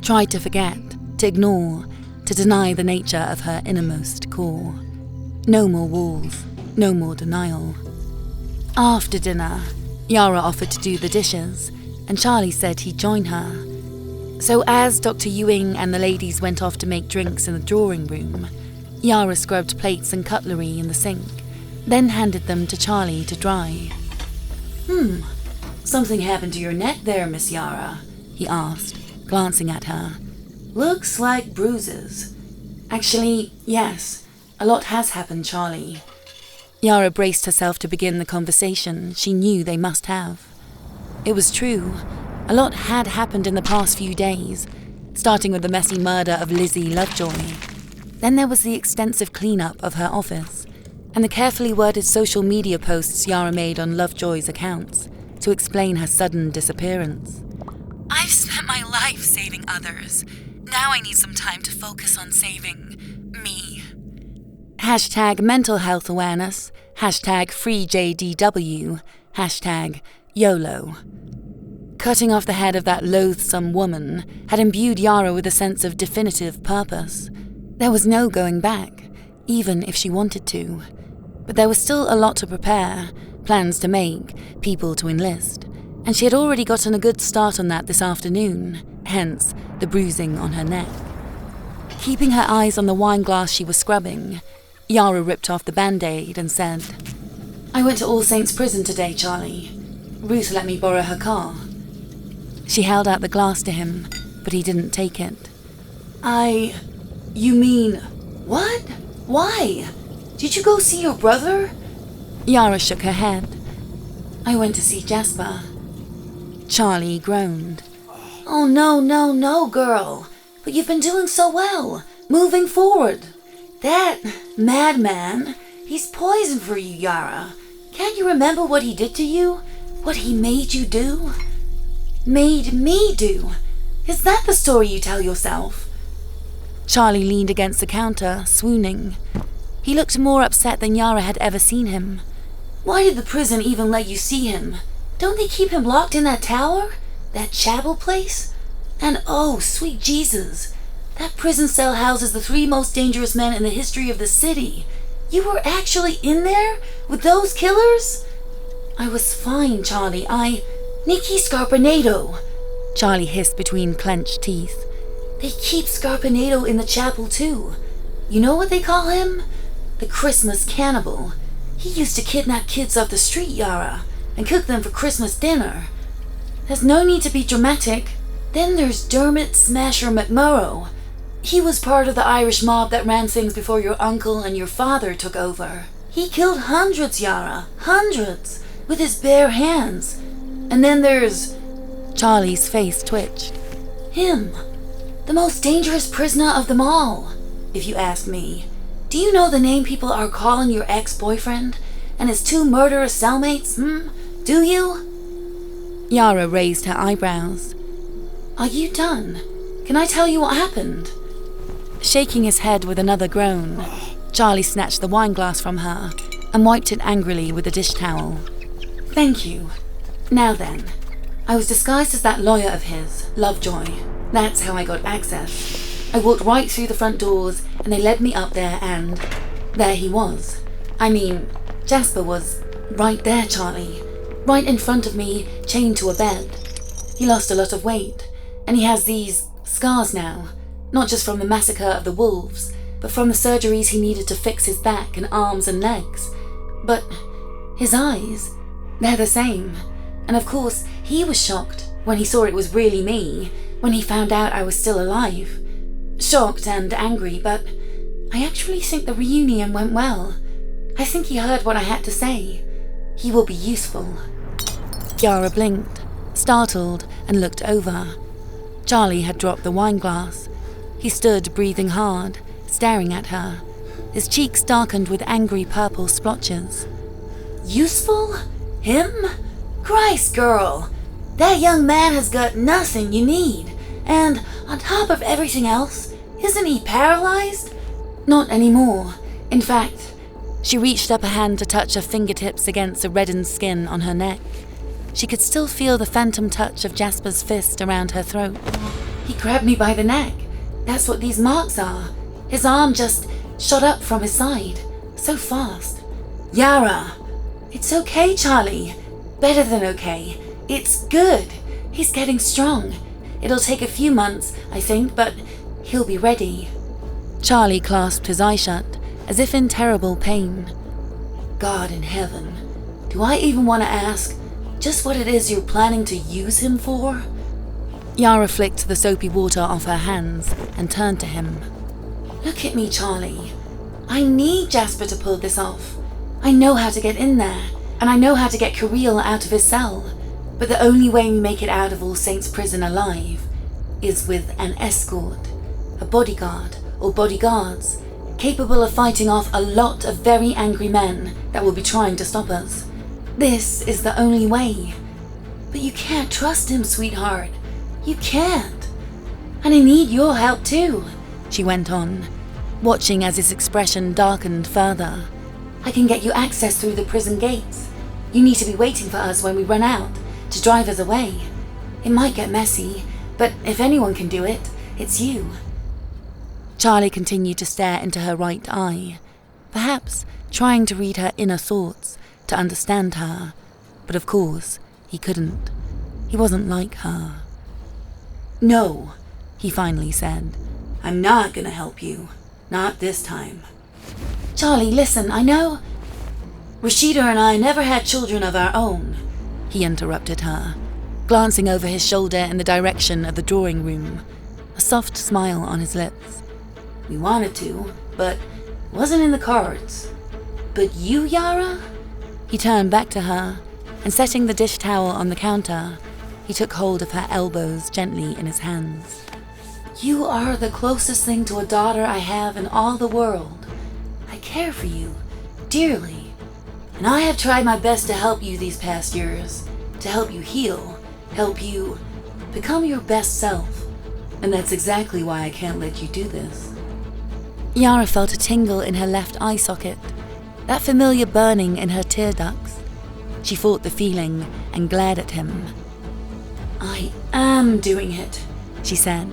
tried to forget, to ignore, to deny the nature of her innermost core. No more walls, no more denial. After dinner, Yara offered to do the dishes, and Charlie said he'd join her. So as Dr. Ewing and the ladies went off to make drinks in the drawing room, Yara scrubbed plates and cutlery in the sink, then handed them to Charlie to dry. Something happened to your neck there, Miss Yara, he asked, glancing at her. Looks like bruises. Actually, yes, a lot has happened, Charlie. Yara braced herself to begin the conversation she knew they must have. It was true. A lot had happened in the past few days, starting with the messy murder of Lizzie Lovejoy. Then there was the extensive cleanup of her office, and the carefully worded social media posts Yara made on Lovejoy's accounts to explain her sudden disappearance. I've spent my life saving others. Now I need some time to focus on saving me. Hashtag mental health awareness, hashtag free JDW, hashtag YOLO. Cutting off the head of that loathsome woman had imbued Yara with a sense of definitive purpose. There was no going back, even if she wanted to. But there was still a lot to prepare, plans to make, people to enlist, and she had already gotten a good start on that this afternoon, hence the bruising on her neck. Keeping her eyes on the wine glass she was scrubbing, Yara ripped off the band-aid and said, I went to All Saints Prison today, Charlie. Ruth let me borrow her car. She held out the glass to him, but he didn't take it. You mean, what? Why? Did you go see your brother? Yara shook her head. I went to see Jasper. Charlie groaned. Oh, no, girl. But you've been doing so well, moving forward. That madman, he's poison for you, Yara. Can't you remember what he did to you? What he made you do? Made me do? Is that the story you tell yourself? Charlie leaned against the counter, swooning. He looked more upset than Yara had ever seen him. Why did the prison even let you see him? Don't they keep him locked in that tower? That chapel place? And oh, sweet Jesus, that prison cell houses the 3 most dangerous men in the history of the city. You were actually in there with those killers? I was fine, Charlie. Nicky Scarpinato, Charlie hissed between clenched teeth. They keep Scarpinato in the chapel too. You know what they call him? The Christmas cannibal. He used to kidnap kids off the street, Yara, and cook them for Christmas dinner. There's no need to be dramatic. Then there's Dermot Smasher McMurrow. He was part of the Irish mob that ran things before your uncle and your father took over. He killed hundreds, Yara, hundreds, with his bare hands. And then there's... Charlie's face twitched. Him. The most dangerous prisoner of them all, if you ask me. Do you know the name people are calling your ex-boyfriend and his 2 murderous cellmates, Do you? Yara raised her eyebrows. Are you done? Can I tell you what happened? Shaking his head with another groan, Charlie snatched the wineglass from her and wiped it angrily with a dish towel. Thank you. Now then, I was disguised as that lawyer of his, Lovejoy. That's how I got access. I walked right through the front doors and they led me up there and there he was. I mean, Jasper was right there, Charlie. Right in front of me, chained to a bed. He lost a lot of weight and he has these scars now. Not just from the massacre of the wolves, but from the surgeries he needed to fix his back and arms and legs. But his eyes, they're the same. And of course, he was shocked when he saw it was really me, when he found out I was still alive. Shocked and angry, but I actually think the reunion went well. I think he heard what I had to say. He will be useful. Yara blinked, startled, and looked over. Charlie had dropped the wineglass. He stood breathing hard, staring at her. His cheeks darkened with angry purple splotches. Useful? Him? Christ, girl! That young man has got nothing you need. And on top of everything else, isn't he paralyzed? Not anymore. In fact, she reached up a hand to touch her fingertips against the reddened skin on her neck. She could still feel the phantom touch of Jasper's fist around her throat. He grabbed me by the neck. That's what these marks are. His arm just shot up from his side. So fast. Yara! It's okay, Charlie. Better than okay. It's good. He's getting strong. It'll take a few months, I think, but he'll be ready. Charlie clasped his eye shut, as if in terrible pain. God in heaven. Do I even want to ask just what it is you're planning to use him for? Yara flicked the soapy water off her hands and turned to him. Look at me, Charlie. I need Jasper to pull this off. I know how to get in there, and I know how to get Kirill out of his cell. But the only way we make it out of All Saints Prison alive is with an escort, a bodyguard or bodyguards, capable of fighting off a lot of very angry men that will be trying to stop us. This is the only way. But you can't trust him, sweetheart. You can't. And I need your help too, she went on, watching as his expression darkened further. I can get you access through the prison gates. You need to be waiting for us when we run out, to drive us away. It might get messy, but if anyone can do it, it's you. Charlie continued to stare into her right eye, perhaps trying to read her inner thoughts, to understand her. But of course, he couldn't. He wasn't like her. No, he finally said. I'm not gonna help you. Not this time. Charlie, listen, I know Rashida and I never had children of our own, he interrupted her, glancing over his shoulder in the direction of the drawing room, a soft smile on his lips. We wanted to, but it wasn't in the cards. But you, Yara? He turned back to her, and setting the dish towel on the counter, he took hold of her elbows gently in his hands. You are the closest thing to a daughter I have in all the world. I care for you, dearly. And I have tried my best to help you these past years, to help you heal, help you become your best self. And that's exactly why I can't let you do this. Yara felt a tingle in her left eye socket, that familiar burning in her tear ducts. She fought the feeling and glared at him. I am doing it, she said,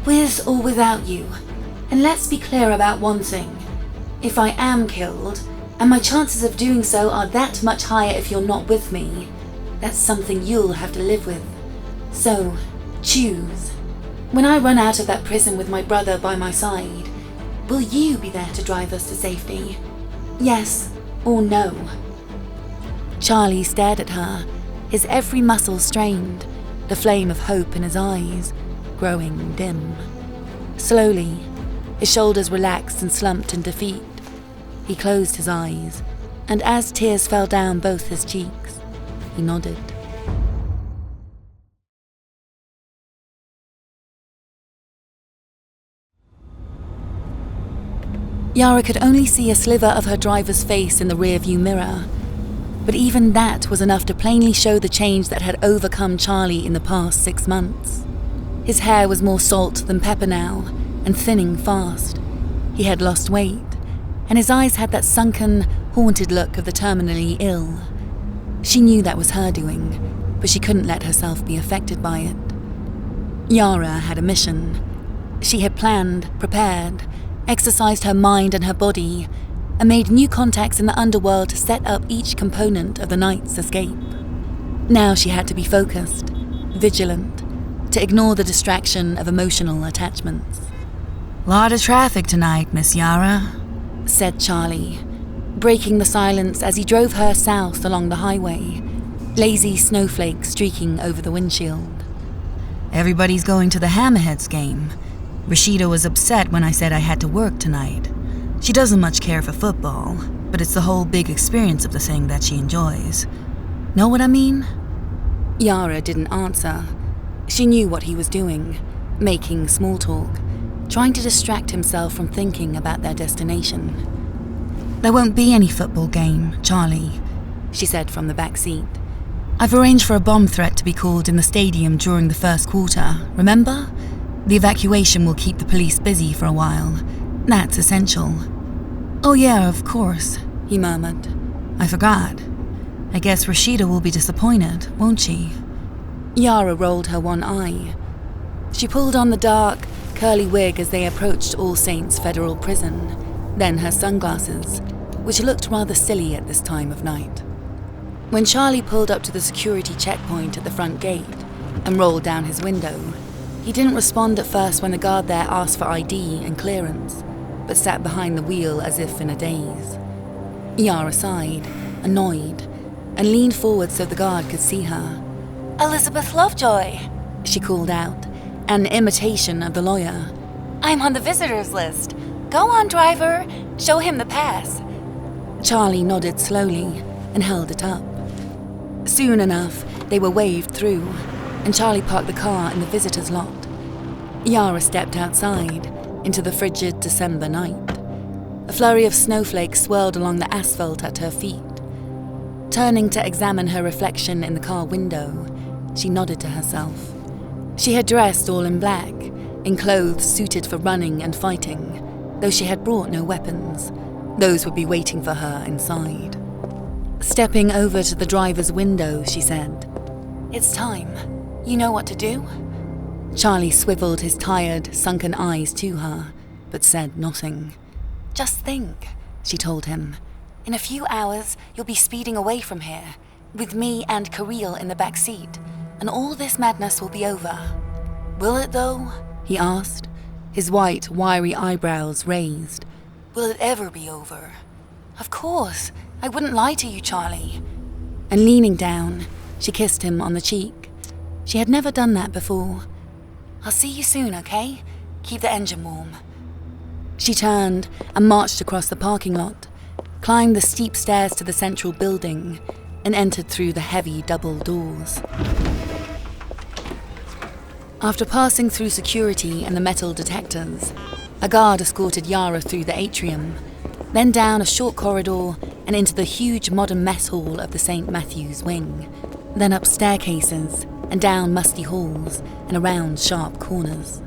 with or without you. And let's be clear about one thing. If I am killed, and my chances of doing so are that much higher if you're not with me, that's something you'll have to live with. So, choose. When I run out of that prison with my brother by my side, will you be there to drive us to safety? Yes or no? Charlie stared at her, his every muscle strained, the flame of hope in his eyes growing dim. Slowly, his shoulders relaxed and slumped in defeat. He closed his eyes, and as tears fell down both his cheeks, he nodded. Yara could only see a sliver of her driver's face in the rearview mirror, but even that was enough to plainly show the change that had overcome Charlie in the past 6 months. His hair was more salt than pepper now, and thinning fast. He had lost weight, and his eyes had that sunken, haunted look of the terminally ill. She knew that was her doing, but she couldn't let herself be affected by it. Yara had a mission. She had planned, prepared, exercised her mind and her body, and made new contacts in the underworld to set up each component of the night's escape. Now she had to be focused, vigilant, to ignore the distraction of emotional attachments. "Lot of traffic tonight, Miss Yara," said Charlie, breaking the silence as he drove her south along the highway, lazy snowflakes streaking over the windshield. "Everybody's going to the Hammerheads game. Rashida was upset when I said I had to work tonight. She doesn't much care for football, but it's the whole big experience of the thing that she enjoys. Know what I mean?" Yara didn't answer. She knew what he was doing, making small talk, trying to distract himself from thinking about their destination. "There won't be any football game, Charlie," she said from the back seat. "I've arranged for a bomb threat to be called in the stadium during the first quarter, remember? The evacuation will keep the police busy for a while. That's essential." "Oh yeah, of course," he murmured. "I forgot. I guess Rashida will be disappointed, won't she?" Yara rolled her one eye. She pulled on the dark, curly wig as they approached All Saints Federal Prison, then her sunglasses, which looked rather silly at this time of night. When Charlie pulled up to the security checkpoint at the front gate and rolled down his window, he didn't respond at first when the guard there asked for ID and clearance, but sat behind the wheel as if in a daze. Yara sighed, annoyed, and leaned forward so the guard could see her. "Elizabeth Lovejoy," she called out, an imitation of the lawyer. "I'm on the visitors list. Go on, driver. Show him the pass." Charlie nodded slowly and held it up. Soon enough, they were waved through, and Charlie parked the car in the visitors' lot. Yara stepped outside into the frigid December night. A flurry of snowflakes swirled along the asphalt at her feet. Turning to examine her reflection in the car window, she nodded to herself. She had dressed all in black, in clothes suited for running and fighting, though she had brought no weapons. Those would be waiting for her inside. Stepping over to the driver's window, she said, "It's time. You know what to do?" Charlie swiveled his tired, sunken eyes to her, but said nothing. "Just think," she told him. "In a few hours, you'll be speeding away from here, with me and Kirill in the back seat, and all this madness will be over." "Will it, though?" he asked, his white, wiry eyebrows raised. "Will it ever be over?" "Of course. I wouldn't lie to you, Charlie." And leaning down, she kissed him on the cheek. She had never done that before. "I'll see you soon, okay? Keep the engine warm." She turned and marched across the parking lot, climbed the steep stairs to the central building, and entered through the heavy double doors. After passing through security and the metal detectors, a guard escorted Yara through the atrium, then down a short corridor and into the huge modern mess hall of the St. Matthew's wing, then up staircases and down musty halls and around sharp corners.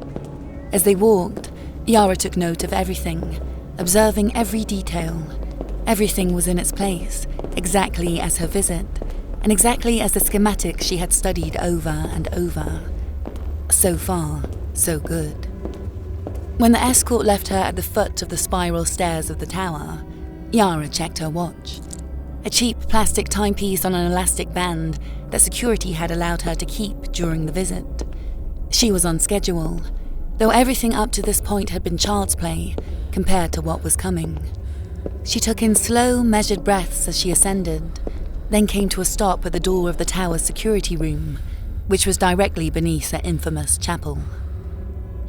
As they walked, Yara took note of everything, observing every detail. Everything was in its place, exactly as her visit, and exactly as the schematic she had studied over and over. So far, so good. When the escort left her at the foot of the spiral stairs of the tower, Yara checked her watch. A cheap plastic timepiece on an elastic band that security had allowed her to keep during the visit. She was on schedule, though everything up to this point had been child's play compared to what was coming. She took in slow, measured breaths as she ascended, then came to a stop at the door of the tower's security room, which was directly beneath the infamous chapel.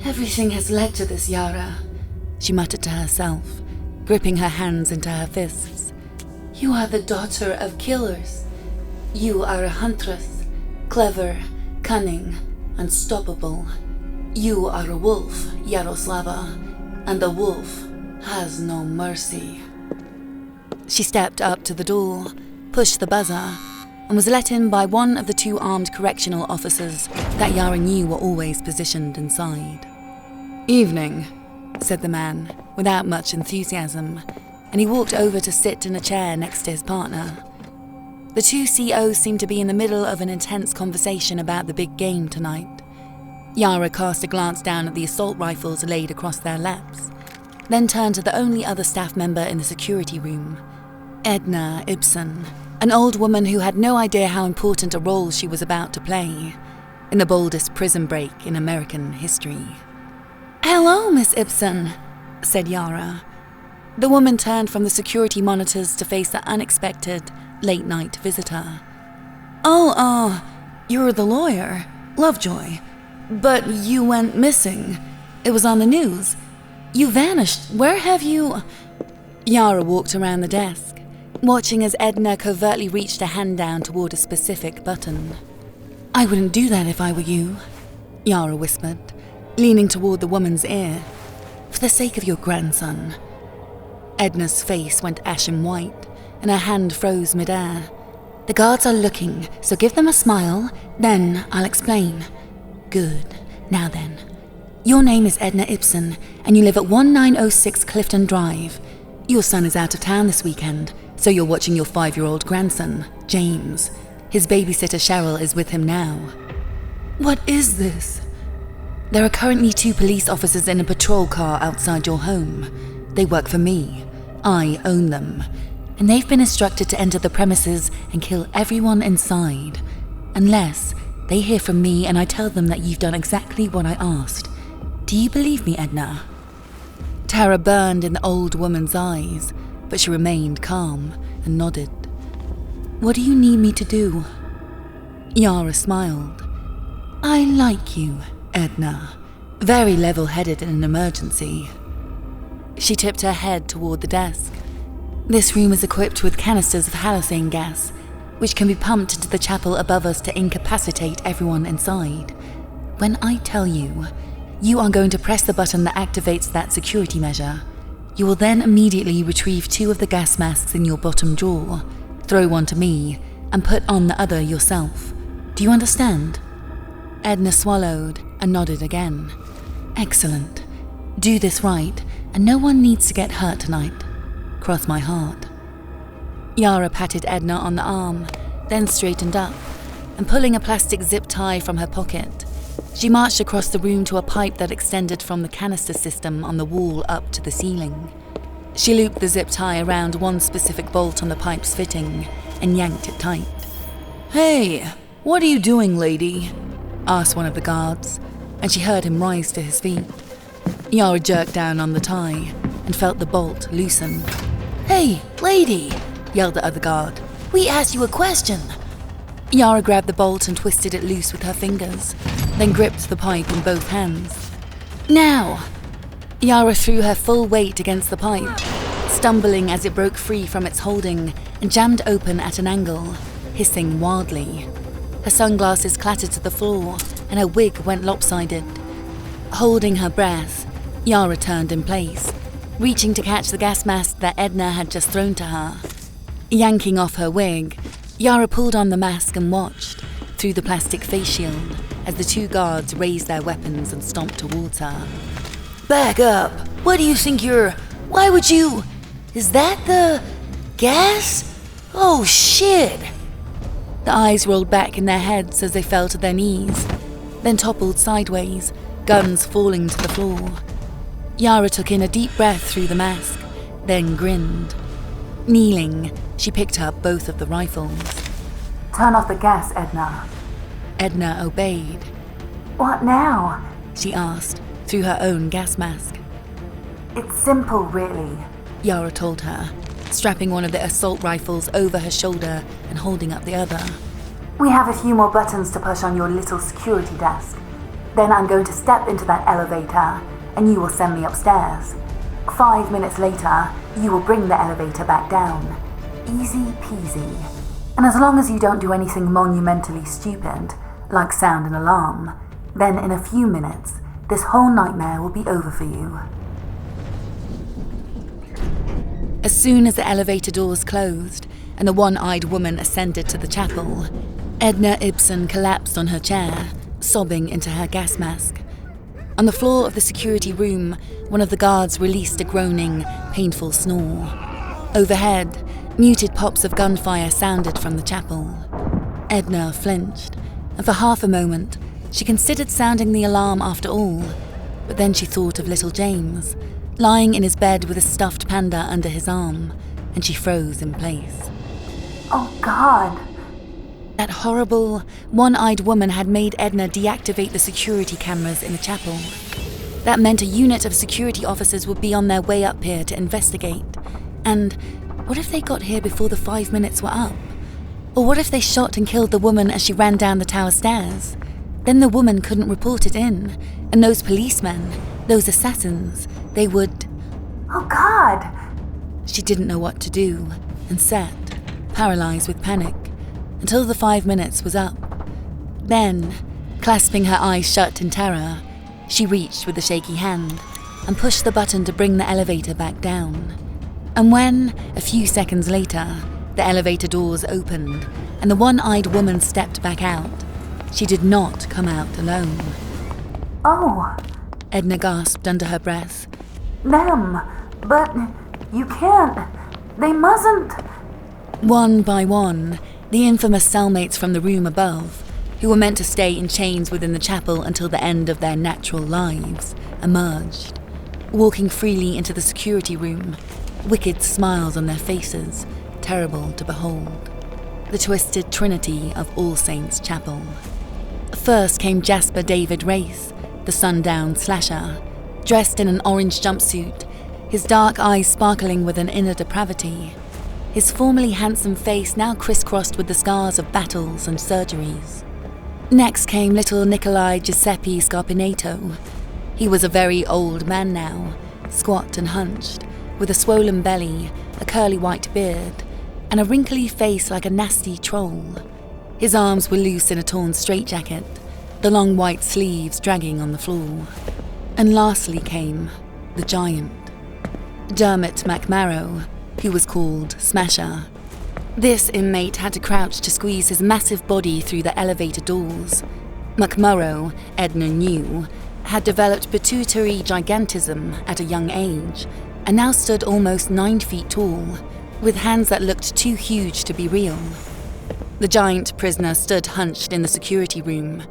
"Everything has led to this, Yara," she muttered to herself, gripping her hands into her fists. "You are the daughter of killers. You are a huntress, clever, cunning, unstoppable. You are a wolf, Yaroslava, and a wolf has no mercy. She stepped up to the door, pushed the buzzer, and was let in by one of the 2 armed correctional officers that Yara knew were always positioned inside. "Evening," said the man, without much enthusiasm, and he walked over to sit in a chair next to his partner. The 2 COs seemed to be in the middle of an intense conversation about the big game tonight. Yara cast a glance down at the assault rifles laid across their laps, then turned to the only other staff member in the security room, Edna Ibsen, an old woman who had no idea how important a role she was about to play in the boldest prison break in American history. "Hello, Miss Ibsen," said Yara. The woman turned from the security monitors to face the unexpected late-night visitor. "Oh, you're the lawyer, Lovejoy. But you went missing. It was on the news. You vanished. Where have you—" Yara walked around the desk, watching as Edna covertly reached a hand down toward a specific button. "I wouldn't do that if I were you," Yara whispered, leaning toward the woman's ear. "For the sake of your grandson." Edna's face went ashen white, and her hand froze midair. "The guards are looking, so give them a smile, then I'll explain." "Good. Now then. Your name is Edna Ibsen, and you live at 1906 Clifton Drive. Your son is out of town this weekend, so you're watching your 5-year-old grandson, James. His babysitter Cheryl is with him now." "What is this?" "There are currently 2 police officers in a patrol car outside your home. They work for me. I own them. And they've been instructed to enter the premises and kill everyone inside. Unless they hear from me and I tell them that you've done exactly what I asked. Do you believe me, Edna?" Terror burned in the old woman's eyes, but she remained calm and nodded. "What do you need me to do?" Yara smiled. "I like you, Edna. Very level-headed in an emergency." She tipped her head toward the desk. "This room is equipped with canisters of halocene gas, which can be pumped into the chapel above us to incapacitate everyone inside. When I tell you, you are going to press the button that activates that security measure. You will then immediately retrieve 2 of the gas masks in your bottom drawer, throw one to me, and put on the other yourself. Do you understand?" Edna swallowed and nodded again. "Excellent. Do this right, and no one needs to get hurt tonight. Cross my heart." Yara patted Edna on the arm, then straightened up, and pulling a plastic zip tie from her pocket, she marched across the room to a pipe that extended from the canister system on the wall up to the ceiling. She looped the zip tie around one specific bolt on the pipe's fitting and yanked it tight. "Hey, what are you doing, lady?" asked one of the guards, and she heard him rise to his feet. Yara jerked down on the tie and felt the bolt loosen. "Hey, lady!" yelled the other guard. "We asked you a question." Yara grabbed the bolt and twisted it loose with her fingers, then gripped the pipe in both hands. "Now!" Yara threw her full weight against the pipe, stumbling as it broke free from its holding and jammed open at an angle, hissing wildly. Her sunglasses clattered to the floor, and her wig went lopsided. Holding her breath, Yara turned in place, reaching to catch the gas mask that Edna had just thrown to her. Yanking off her wig, Yara pulled on the mask and watched, through the plastic face shield, as the 2 guards raised their weapons and stomped towards her. "Back up! What do you think you're— Why would you— Is that the— gas? Oh shit!" The eyes rolled back in their heads as they fell to their knees, then toppled sideways, guns falling to the floor. Yara took in a deep breath through the mask, then grinned. Kneeling, she picked up both of the rifles. "Turn off the gas, Edna." Edna obeyed. "What now?" she asked, through her own gas mask. "It's simple, really," Yara told her, strapping one of the assault rifles over her shoulder and holding up the other. "We have a few more buttons to push on your little security desk. Then I'm going to step into that elevator, and you will send me upstairs. 5 minutes later, you will bring the elevator back down. Easy peasy. And as long as you don't do anything monumentally stupid, like sound an alarm, then in a few minutes, this whole nightmare will be over for you." As soon as the elevator doors closed and the one-eyed woman ascended to the chapel, Edna Ibsen collapsed on her chair, sobbing into her gas mask. On the floor of the security room, one of the guards released a groaning, painful snore. Overhead, muted pops of gunfire sounded from the chapel. Edna flinched, and for half a moment, she considered sounding the alarm after all, but then she thought of little James, lying in his bed with a stuffed panda under his arm, and she froze in place. Oh, God. That horrible, one-eyed woman had made Edna deactivate the security cameras in the chapel. That meant a unit of security officers would be on their way up here to investigate. And what if they got here before the 5 minutes were up? Or what if they shot and killed the woman as she ran down the tower stairs? Then the woman couldn't report it in, and those policemen, those assassins, they would... Oh, God! She didn't know what to do, and sat, paralyzed with panic, until the 5 minutes was up. Then, clasping her eyes shut in terror, she reached with a shaky hand and pushed the button to bring the elevator back down. And when, a few seconds later, the elevator doors opened and the one-eyed woman stepped back out, she did not come out alone. Oh, Edna gasped under her breath. them, but you can't, they mustn't. One by one, the infamous cellmates from the room above, who were meant to stay in chains within the chapel until the end of their natural lives, emerged, walking freely into the security room, wicked smiles on their faces, terrible to behold. The twisted trinity of All Saints Chapel. First came Jasper David Race, the sundown slasher, dressed in an orange jumpsuit, his dark eyes sparkling with an inner depravity, his formerly handsome face now crisscrossed with the scars of battles and surgeries. Next came little Nikolai Giuseppe Scarpinato. He was a very old man now, squat and hunched, with a swollen belly, a curly white beard, and a wrinkly face like a nasty troll. His arms were loose in a torn straitjacket, the long white sleeves dragging on the floor. And lastly came the giant, Dermot McMarrow, who was called Smasher. This inmate had to crouch to squeeze his massive body through the elevator doors. McMurrow, Edna knew, had developed pituitary gigantism at a young age, and now stood almost 9 feet tall, with hands that looked too huge to be real. The giant prisoner stood hunched in the security room,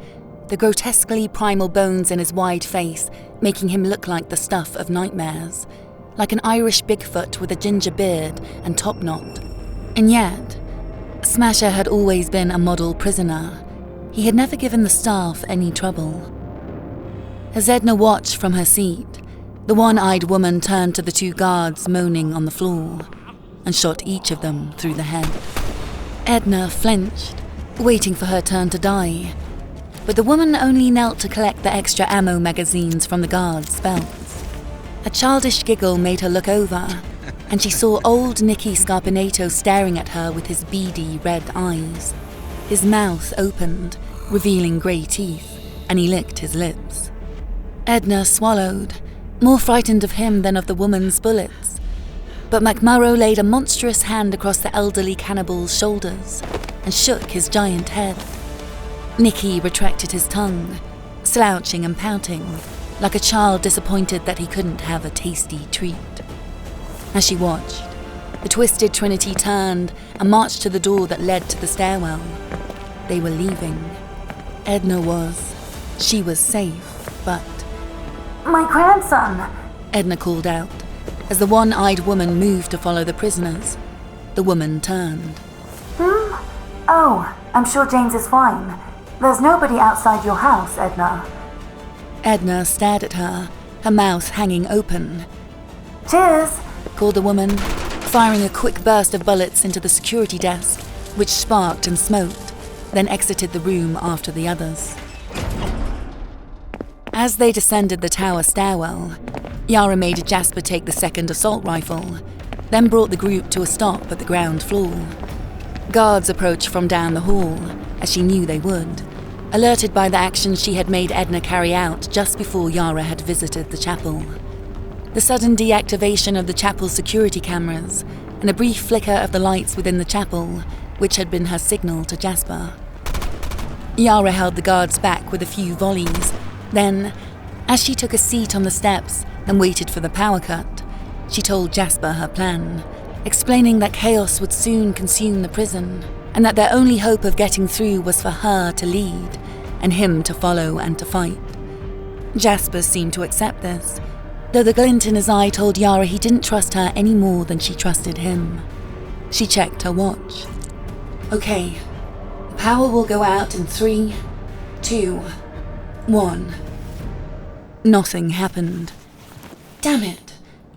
the grotesquely primal bones in his wide face making him look like the stuff of nightmares, like an Irish Bigfoot with a ginger beard and top knot. And yet, Smasher had always been a model prisoner. He had never given the staff any trouble. As Edna watched from her seat, the one-eyed woman turned to the 2 guards moaning on the floor and shot each of them through the head. Edna flinched, waiting for her turn to die, but the woman only knelt to collect the extra ammo magazines from the guards' belts. A childish giggle made her look over, and she saw old Nicky Scarpinato staring at her with his beady red eyes. His mouth opened, revealing grey teeth, and he licked his lips. Edna swallowed, more frightened of him than of the woman's bullets. But McMurrow laid a monstrous hand across the elderly cannibal's shoulders and shook his giant head. Nicky retracted his tongue, slouching and pouting, like a child disappointed that he couldn't have a tasty treat. As she watched, the twisted trinity turned and marched to the door that led to the stairwell. They were leaving. Edna was. She was safe, but... My grandson! Edna called out, as the one-eyed woman moved to follow the prisoners. The woman turned. Oh, I'm sure James is fine. There's nobody outside your house, Edna. Edna stared at her, her mouth hanging open. Cheers! Called the woman, firing a quick burst of bullets into the security desk, which sparked and smoked, then exited the room after the others. As they descended the tower stairwell, Yara made Jasper take the second assault rifle, then brought the group to a stop at the ground floor. Guards approached from down the hall, as she knew they would, alerted by the actions she had made Edna carry out just before Yara had visited the chapel. the sudden deactivation of the chapel's security cameras, and a brief flicker of the lights within the chapel, which had been her signal to Jasper. Yara held the guards back with a few volleys. Then, as she took a seat on the steps and waited for the power cut, she told Jasper her plan, explaining that chaos would soon consume the prison, and that their only hope of getting through was for her to lead, and him to follow and to fight. Jasper seemed to accept this, though the glint in his eye told Yara he didn't trust her any more than she trusted him. She checked her watch. Okay, the power will go out in 3, 2, 1. Nothing happened. Damn it.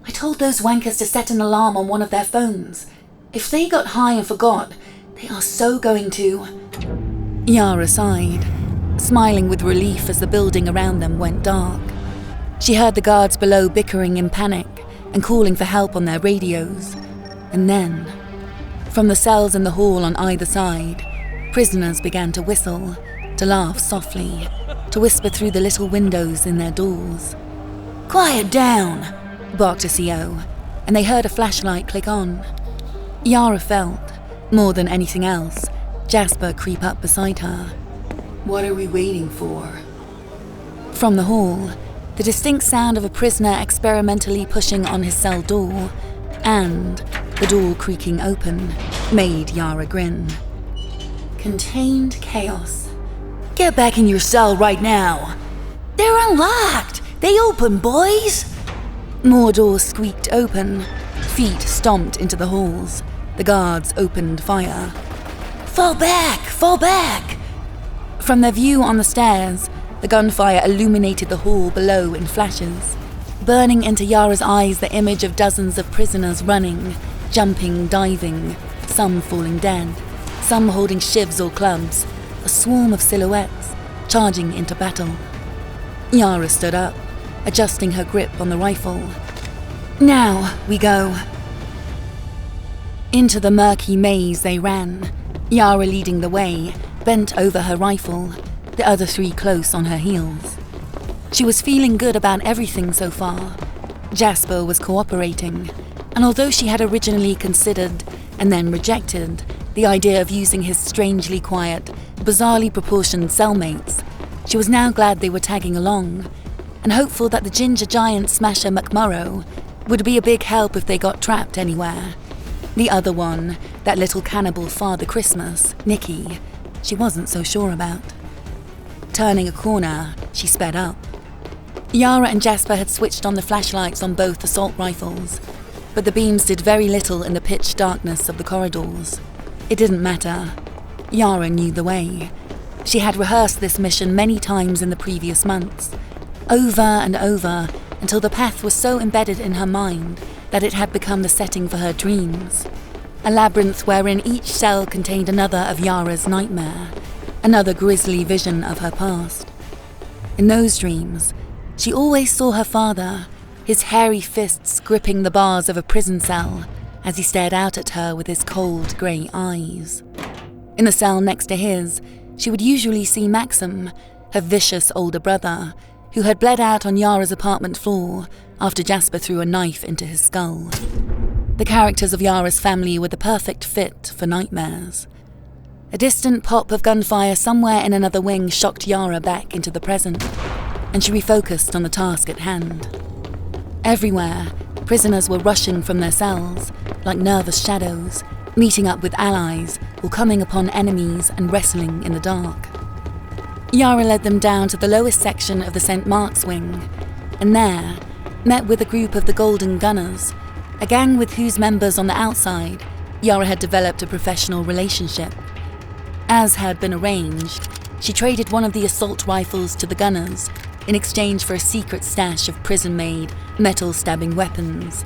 I told those wankers to set an alarm on one of their phones. If they got high and forgot, they are so going to... Yara sighed, smiling with relief as the building around them went dark. She heard the guards below bickering in panic and calling for help on their radios. And then, from the cells in the hall on either side, prisoners began to whistle, to laugh softly, to whisper through the little windows in their doors. "Quiet down," barked a CO, and they heard a flashlight click on. Yara felt, more than anything else, Jasper creep up beside her. "What are we waiting for?" From the hall, the distinct sound of a prisoner experimentally pushing on his cell door, and the door creaking open, made Yara grin. Contained chaos. "Get back in your cell right now." "They're unlocked! They open, boys!" More doors squeaked open. Feet stomped into the halls. The guards opened fire. "Fall back! Fall back!" From their view on the stairs, the gunfire illuminated the hall below in flashes, burning into Yara's eyes the image of dozens of prisoners running, jumping, diving, some falling dead, some holding shivs or clubs, a swarm of silhouettes, charging into battle. Yara stood up, adjusting her grip on the rifle. "Now we go." Into the murky maze they ran, Yara leading the way, bent over her rifle, the other three close on her heels. She was feeling good about everything so far. Jasper was cooperating, and although she had originally considered, and then rejected, the idea of using his strangely quiet, bizarrely proportioned cellmates, she was now glad they were tagging along, and hopeful that the ginger giant Smasher McMurrow would be a big help if they got trapped anywhere. The other one, that little cannibal Father Christmas, Nikki, she wasn't so sure about. Turning a corner, she sped up. Yara and Jasper had switched on the flashlights on both assault rifles, but the beams did very little in the pitch darkness of the corridors. It didn't matter. Yara knew the way. She had rehearsed this mission many times in the previous months, over and over, until the path was so embedded in her mind that it had become the setting for her dreams. A labyrinth wherein each cell contained another of Yara's nightmare, another grisly vision of her past. In those dreams, she always saw her father, his hairy fists gripping the bars of a prison cell as he stared out at her with his cold grey eyes. In the cell next to his, she would usually see Maxim, her vicious older brother, who had bled out on Yara's apartment floor after Jasper threw a knife into his skull. The characters of Yara's family were the perfect fit for nightmares. A distant pop of gunfire somewhere in another wing shocked Yara back into the present, and she refocused on the task at hand. Everywhere, prisoners were rushing from their cells, like nervous shadows, meeting up with allies or coming upon enemies and wrestling in the dark. Yara led them down to the lowest section of the St. Mark's wing, and there, met with a group of the Golden Gunners, a gang with whose members on the outside, Yara had developed a professional relationship. As had been arranged, she traded one of the assault rifles to the Gunners in exchange for a secret stash of prison-made, metal-stabbing weapons.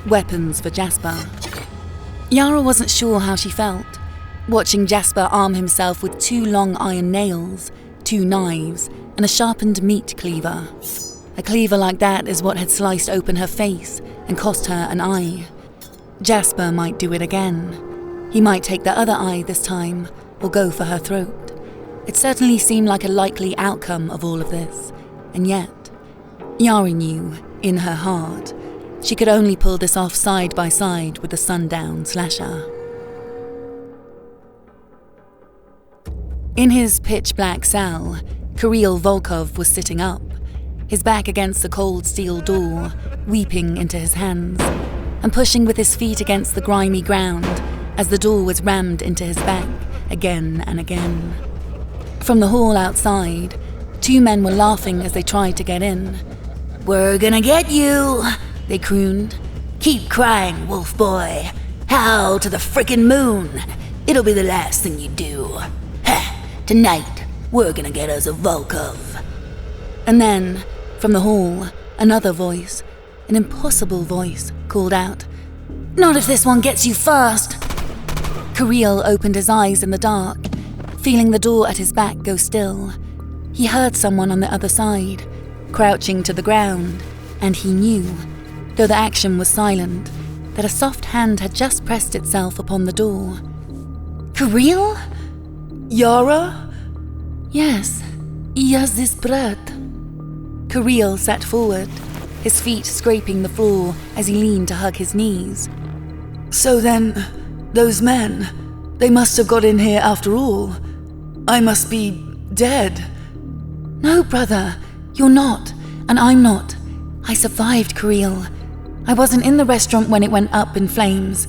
Weapons for Jasper. Yara wasn't sure how she felt, watching Jasper arm himself with 2 long iron nails, 2 knives, and a sharpened meat cleaver. A cleaver like that is what had sliced open her face and cost her an eye. Jasper might do it again. He might take the other eye this time, or go for her throat. It certainly seemed like a likely outcome of all of this, and yet, Yara knew, in her heart, She could only pull this off side by side with the sundown slasher. In his pitch-black cell, Kirill Volkov was sitting up, his back against the cold steel door, weeping into his hands, and pushing with his feet against the grimy ground as the door was rammed into his back again and again. From the hall outside, 2 men were laughing as they tried to get in. "We're gonna get you," they crooned. "Keep crying, wolf boy. Howl to the frickin' moon. It'll be the last thing you do. Tonight, we're gonna get us a Volkov." And then, from the hall, another voice, an impossible voice, called out, "Not if this one gets you first." Kirill opened his eyes in the dark, feeling the door at his back go still. He heard someone on the other side, crouching to the ground, and he knew, though the action was silent, that a soft hand had just pressed itself upon the door. "Kirill? Yara?" "Yes, я здесь, брат." Kirill sat forward, his feet scraping the floor as he leaned to hug his knees. "So then, those men, they must have got in here after all. I must be dead." "No, brother, you're not, and I'm not. I survived, Kirill. I wasn't in the restaurant when it went up in flames.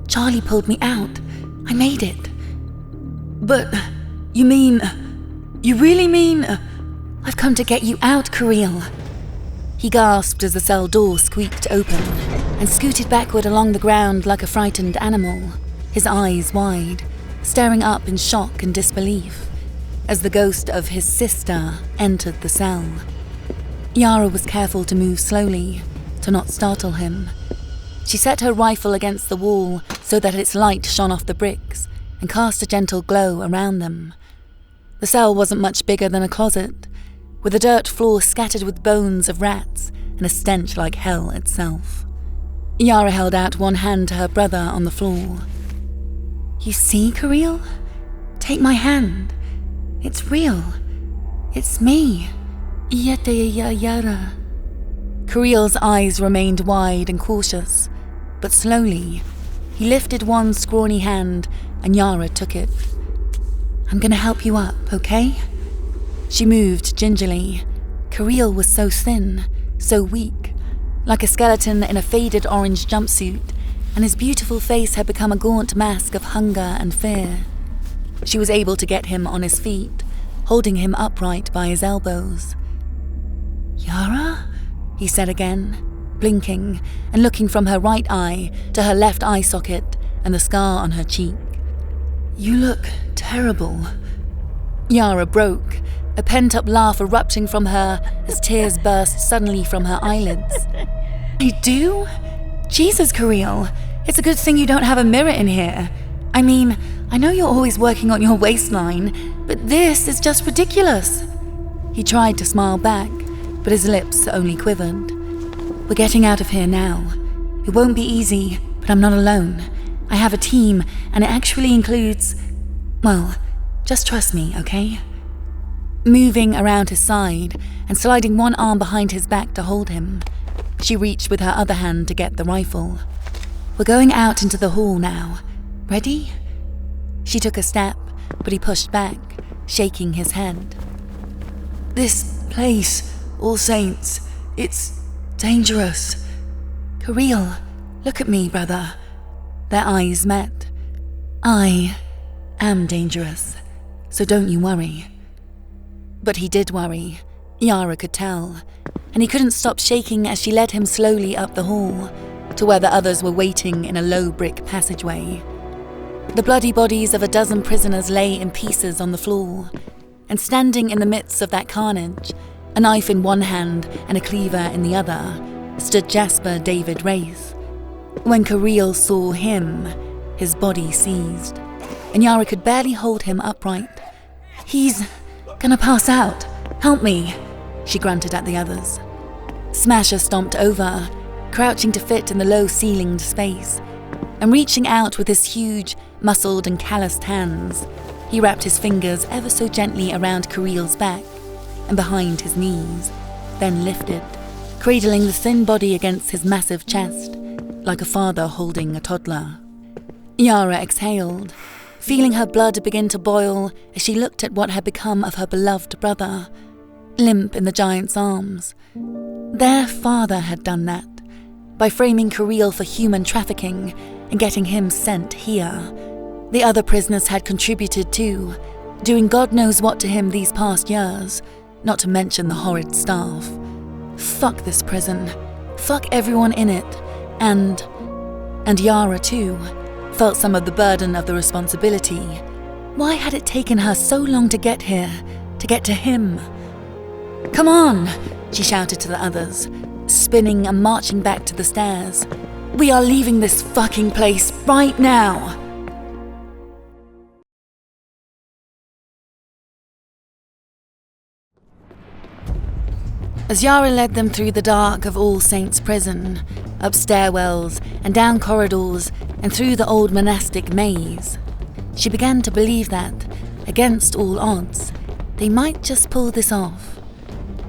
Charlie pulled me out. I made it." "But, you really mean... I've come to get you out, Kirill." He gasped as the cell door squeaked open and scooted backward along the ground like a frightened animal, his eyes wide, staring up in shock and disbelief, as the ghost of his sister entered the cell. Yara was careful to move slowly, to not startle him. She set her rifle against the wall so that its light shone off the bricks and cast a gentle glow around them. The cell wasn't much bigger than a closet, with a dirt floor scattered with bones of rats and a stench like hell itself. Yara held out one hand to her brother on the floor. "You see, Kirill? Take my hand. It's real. It's me. Yara." Kirill's eyes remained wide and cautious, but slowly, he lifted one scrawny hand and Yara took it. "I'm gonna help you up, okay?" She moved gingerly. Kirill was so thin, so weak, like a skeleton in a faded orange jumpsuit, and his beautiful face had become a gaunt mask of hunger and fear. She was able to get him on his feet, holding him upright by his elbows. "Yara?" he said again, blinking and looking from her right eye to her left eye socket and the scar on her cheek. "You look terrible." Yara broke, a pent-up laugh erupting from her as tears burst suddenly from her eyelids. "I do? Jesus, Kirill, it's a good thing you don't have a mirror in here. I mean, I know you're always working on your waistline, but this is just ridiculous." He tried to smile back, but his lips only quivered. "We're getting out of here now. It won't be easy, but I'm not alone. I have a team, and it actually includes... well, just trust me, okay?" Moving around his side and sliding one arm behind his back to hold him, she reached with her other hand to get the rifle. "We're going out into the hall now. Ready?" She took a step, but he pushed back, shaking his head. "This place, All Saints, it's dangerous." "Kirill, look at me, brother." Their eyes met. "I am dangerous, so don't you worry." But he did worry, Yara could tell, and he couldn't stop shaking as she led him slowly up the hall, to where the others were waiting in a low brick passageway. The bloody bodies of a dozen prisoners lay in pieces on the floor, and standing in the midst of that carnage, a knife in one hand and a cleaver in the other, stood Jasper David Wraith. When Kirill saw him, his body seized, and Yara could barely hold him upright. "He's gonna pass out. Help me," she grunted at the others. Smasher stomped over, crouching to fit in the low-ceilinged space, and reaching out with his huge, muscled and calloused hands, he wrapped his fingers ever so gently around Kirill's back and behind his knees, then lifted, cradling the thin body against his massive chest, like a father holding a toddler. Yara exhaled, feeling her blood begin to boil as she looked at what had become of her beloved brother, limp in the giant's arms. Their father had done that, by framing Kirill for human trafficking and getting him sent here. The other prisoners had contributed too, doing God knows what to him these past years, not to mention the horrid staff. Fuck this prison. Fuck everyone in it. And Yara too felt some of the burden of the responsibility. Why had it taken her so long to get here, to get to him? "Come on," she shouted to the others, spinning and marching back to the stairs. "We are leaving this fucking place right now." As Yara led them through the dark of All Saints Prison, up stairwells and down corridors and through the old monastic maze, she began to believe that, against all odds, they might just pull this off.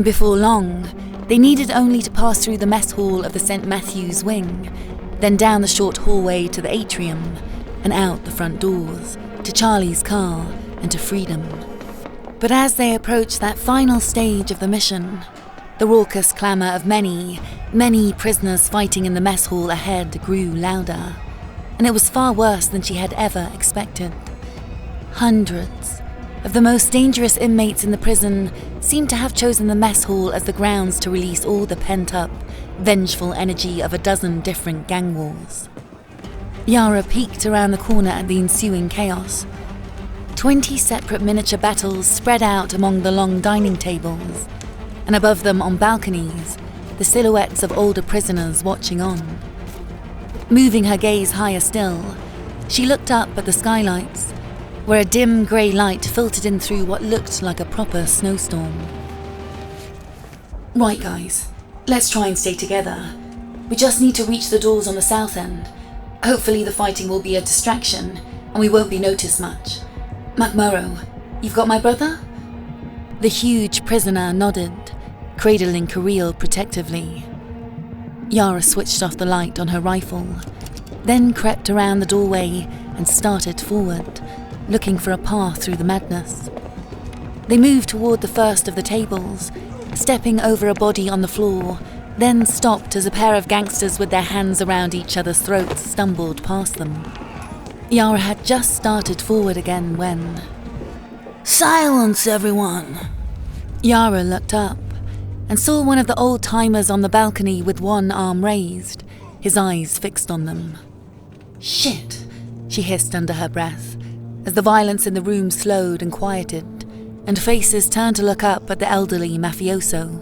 Before long, they needed only to pass through the mess hall of the St. Matthew's wing, then down the short hallway to the atrium, and out the front doors, to Charlie's car and to freedom. But as they approached that final stage of the mission, the raucous clamour of many, many prisoners fighting in the mess hall ahead grew louder, and it was far worse than she had ever expected. Hundreds of the most dangerous inmates in the prison seemed to have chosen the mess hall as the grounds to release all the pent-up, vengeful energy of a dozen different gang wars. Yara peeked around the corner at the ensuing chaos. 20 separate miniature battles spread out among the long dining tables, and above them on balconies, the silhouettes of older prisoners watching on. Moving her gaze higher still, she looked up at the skylights, where a dim grey light filtered in through what looked like a proper snowstorm. "Right, guys, let's try and stay together. We just need to reach the doors on the south end. Hopefully the fighting will be a distraction, and we won't be noticed much. McMurrow, you've got my brother?" The huge prisoner nodded, cradling Kirill protectively. Yara switched off the light on her rifle, then crept around the doorway and started forward, looking for a path through the madness. They moved toward the first of the tables, stepping over a body on the floor, then stopped as a pair of gangsters with their hands around each other's throats stumbled past them. Yara had just started forward again when... "Silence, everyone!" Yara looked up and saw one of the old-timers on the balcony with one arm raised, his eyes fixed on them. "Shit," she hissed under her breath, as the violence in the room slowed and quieted, and faces turned to look up at the elderly mafioso.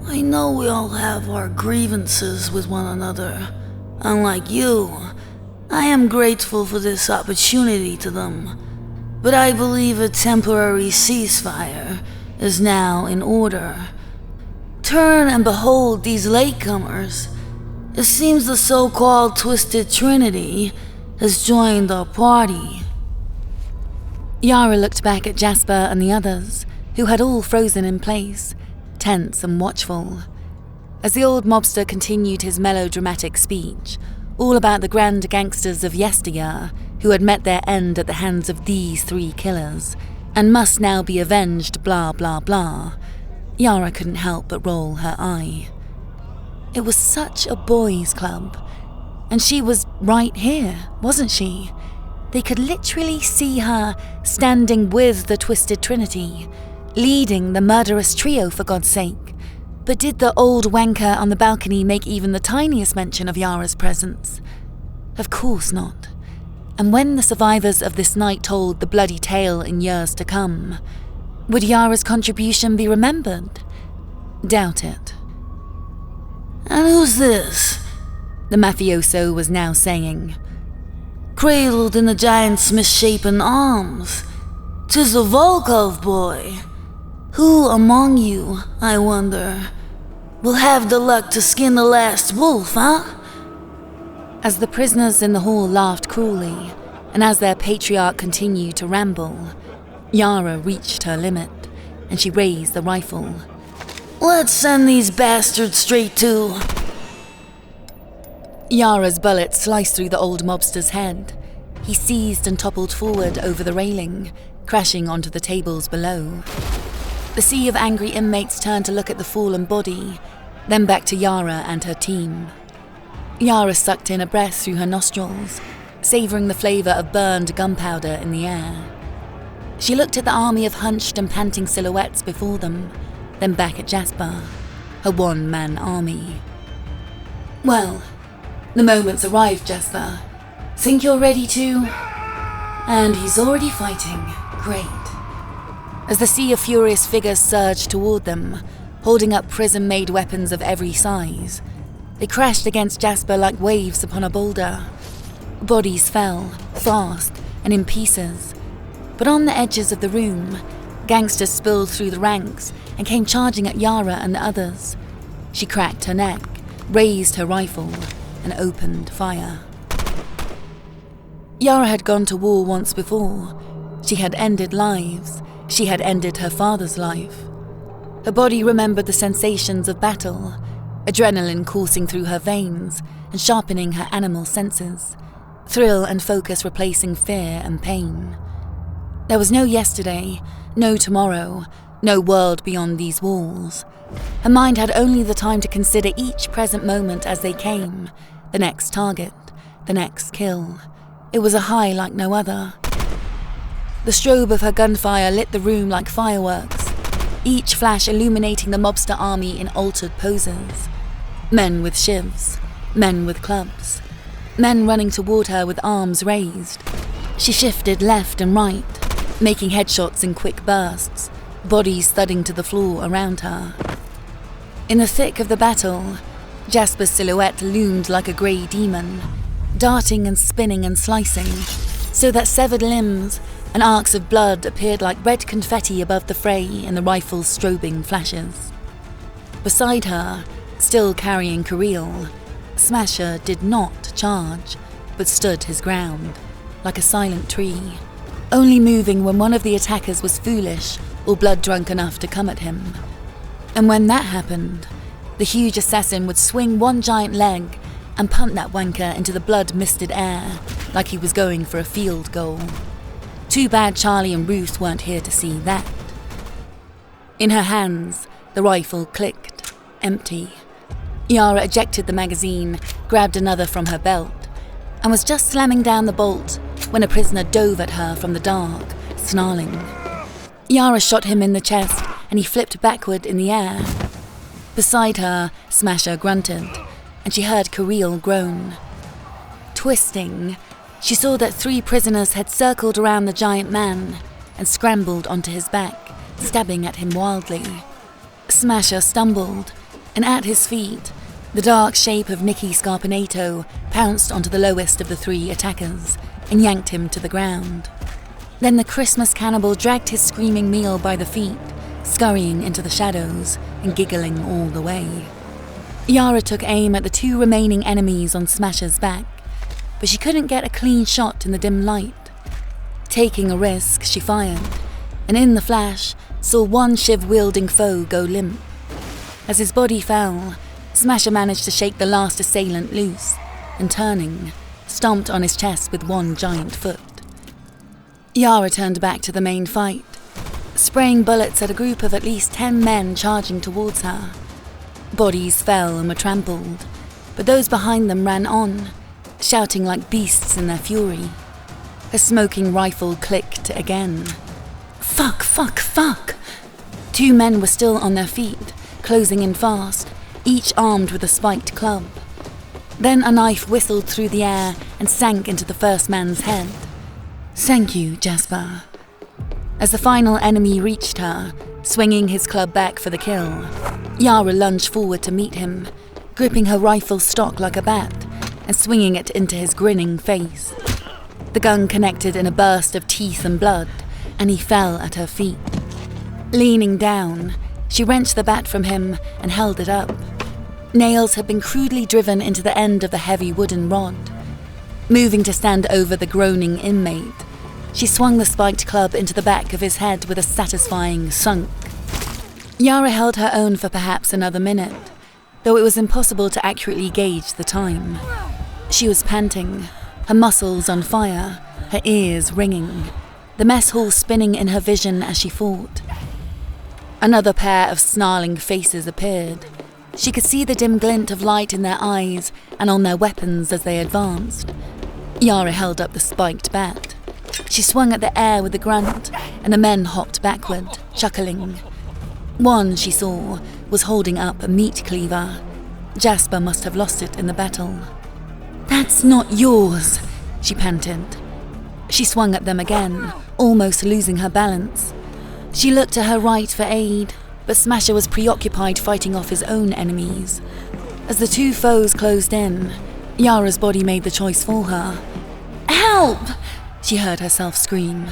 "I know we all have our grievances with one another. Unlike you, I am grateful for this opportunity to them. But I believe a temporary ceasefire is now in order. Turn and behold these latecomers. It seems the so-called Twisted Trinity has joined our party." Yara looked back at Jasper and the others, who had all frozen in place, tense and watchful, as the old mobster continued his melodramatic speech, all about the grand gangsters of yesteryear who had met their end at the hands of these three killers, and must now be avenged, blah blah blah. Yara couldn't help but roll her eye. It was such a boys' club, and she was right here, wasn't she? They could literally see her standing with the Twisted Trinity, leading the murderous trio for God's sake. But did the old wanker on the balcony make even the tiniest mention of Yara's presence? Of course not. And when the survivors of this night told the bloody tale in years to come, would Yara's contribution be remembered? Doubt it. "And who's this?" the mafioso was now saying. "Cradled in the giant's misshapen arms. 'Tis the Volkov boy. Who among you, I wonder, will have the luck to skin the last wolf, huh?" As the prisoners in the hall laughed cruelly, and as their patriarch continued to ramble, Yara reached her limit, and she raised the rifle. Let's send these bastards straight to... Yara's bullet sliced through the old mobster's head. He seized and toppled forward over the railing, crashing onto the tables below. The sea of angry inmates turned to look at the fallen body, then back to Yara and her team. Yara sucked in a breath through her nostrils, savouring the flavour of burned gunpowder in the air. She looked at the army of hunched and panting silhouettes before them, then back at Jasper, her one-man army. Well, the moment's arrived, Jasper. Think you're ready to... And he's already fighting. Great. As the sea of furious figures surged toward them, holding up prison-made weapons of every size, they crashed against Jasper like waves upon a boulder. Bodies fell, fast and in pieces. But on the edges of the room, gangsters spilled through the ranks and came charging at Yara and the others. She cracked her neck, raised her rifle, and opened fire. Yara had gone to war once before. She had ended lives. She had ended her father's life. Her body remembered the sensations of battle, adrenaline coursing through her veins and sharpening her animal senses, thrill and focus replacing fear and pain. There was no yesterday, no tomorrow, no world beyond these walls. Her mind had only the time to consider each present moment as they came, the next target, the next kill. It was a high like no other. The strobe of her gunfire lit the room like fireworks, each flash illuminating the mobster army in altered poses. Men with shivs, men with clubs, men running toward her with arms raised. She shifted left and right, making headshots in quick bursts, bodies thudding to the floor around her. In the thick of the battle, Jasper's silhouette loomed like a grey demon, darting and spinning and slicing, so that severed limbs and arcs of blood appeared like red confetti above the fray in the rifle's strobing flashes. Beside her, still carrying Kirill, Smasher did not charge, but stood his ground, like a silent tree, only moving when one of the attackers was foolish or blood-drunk enough to come at him. And when that happened, the huge assassin would swing one giant leg and punt that wanker into the blood-misted air like he was going for a field goal. Too bad Charlie and Ruth weren't here to see that. In her hands, the rifle clicked, empty. Yara ejected the magazine, grabbed another from her belt, and was just slamming down the bolt when a prisoner dove at her from the dark, snarling. Yara shot him in the chest, and he flipped backward in the air. Beside her, Smasher grunted, and she heard Kirill groan. Twisting, she saw that 3 prisoners had circled around the giant man and scrambled onto his back, stabbing at him wildly. Smasher stumbled, and at his feet, the dark shape of Nicky Scarpinato pounced onto the lowest of the 3 attackers and yanked him to the ground. Then the Christmas cannibal dragged his screaming meal by the feet, scurrying into the shadows and giggling all the way. Yara took aim at the 2 remaining enemies on Smasher's back, but she couldn't get a clean shot in the dim light. Taking a risk, she fired, and in the flash, saw one shiv-wielding foe go limp. As his body fell, Smasher managed to shake the last assailant loose, and turning, stomped on his chest with one giant foot. Yara turned back to the main fight, spraying bullets at a group of at least 10 men charging towards her. Bodies fell and were trampled, but those behind them ran on, shouting like beasts in their fury. Her smoking rifle clicked again. Fuck, fuck, fuck! 2 men were still on their feet, closing in fast, each armed with a spiked club. Then a knife whistled through the air and sank into the first man's head. Thank you, Jasper. As the final enemy reached her, swinging his club back for the kill, Yara lunged forward to meet him, gripping her rifle stock like a bat and swinging it into his grinning face. The gun connected in a burst of teeth and blood, and he fell at her feet. Leaning down, she wrenched the bat from him and held it up. Nails had been crudely driven into the end of the heavy wooden rod. Moving to stand over the groaning inmate, she swung the spiked club into the back of his head with a satisfying thunk. Yara held her own for perhaps another minute, though it was impossible to accurately gauge the time. She was panting, her muscles on fire, her ears ringing, the mess hall spinning in her vision as she fought. Another pair of snarling faces appeared. She could see the dim glint of light in their eyes and on their weapons as they advanced. Yara held up the spiked bat. She swung at the air with a grunt, and the men hopped backward, chuckling. One, she saw, was holding up a meat cleaver. Jasper must have lost it in the battle. "That's not yours," she panted. She swung at them again, almost losing her balance. She looked to her right for aid, but Smasher was preoccupied fighting off his own enemies. As the two foes closed in, Yara's body made the choice for her. "Help!" she heard herself scream.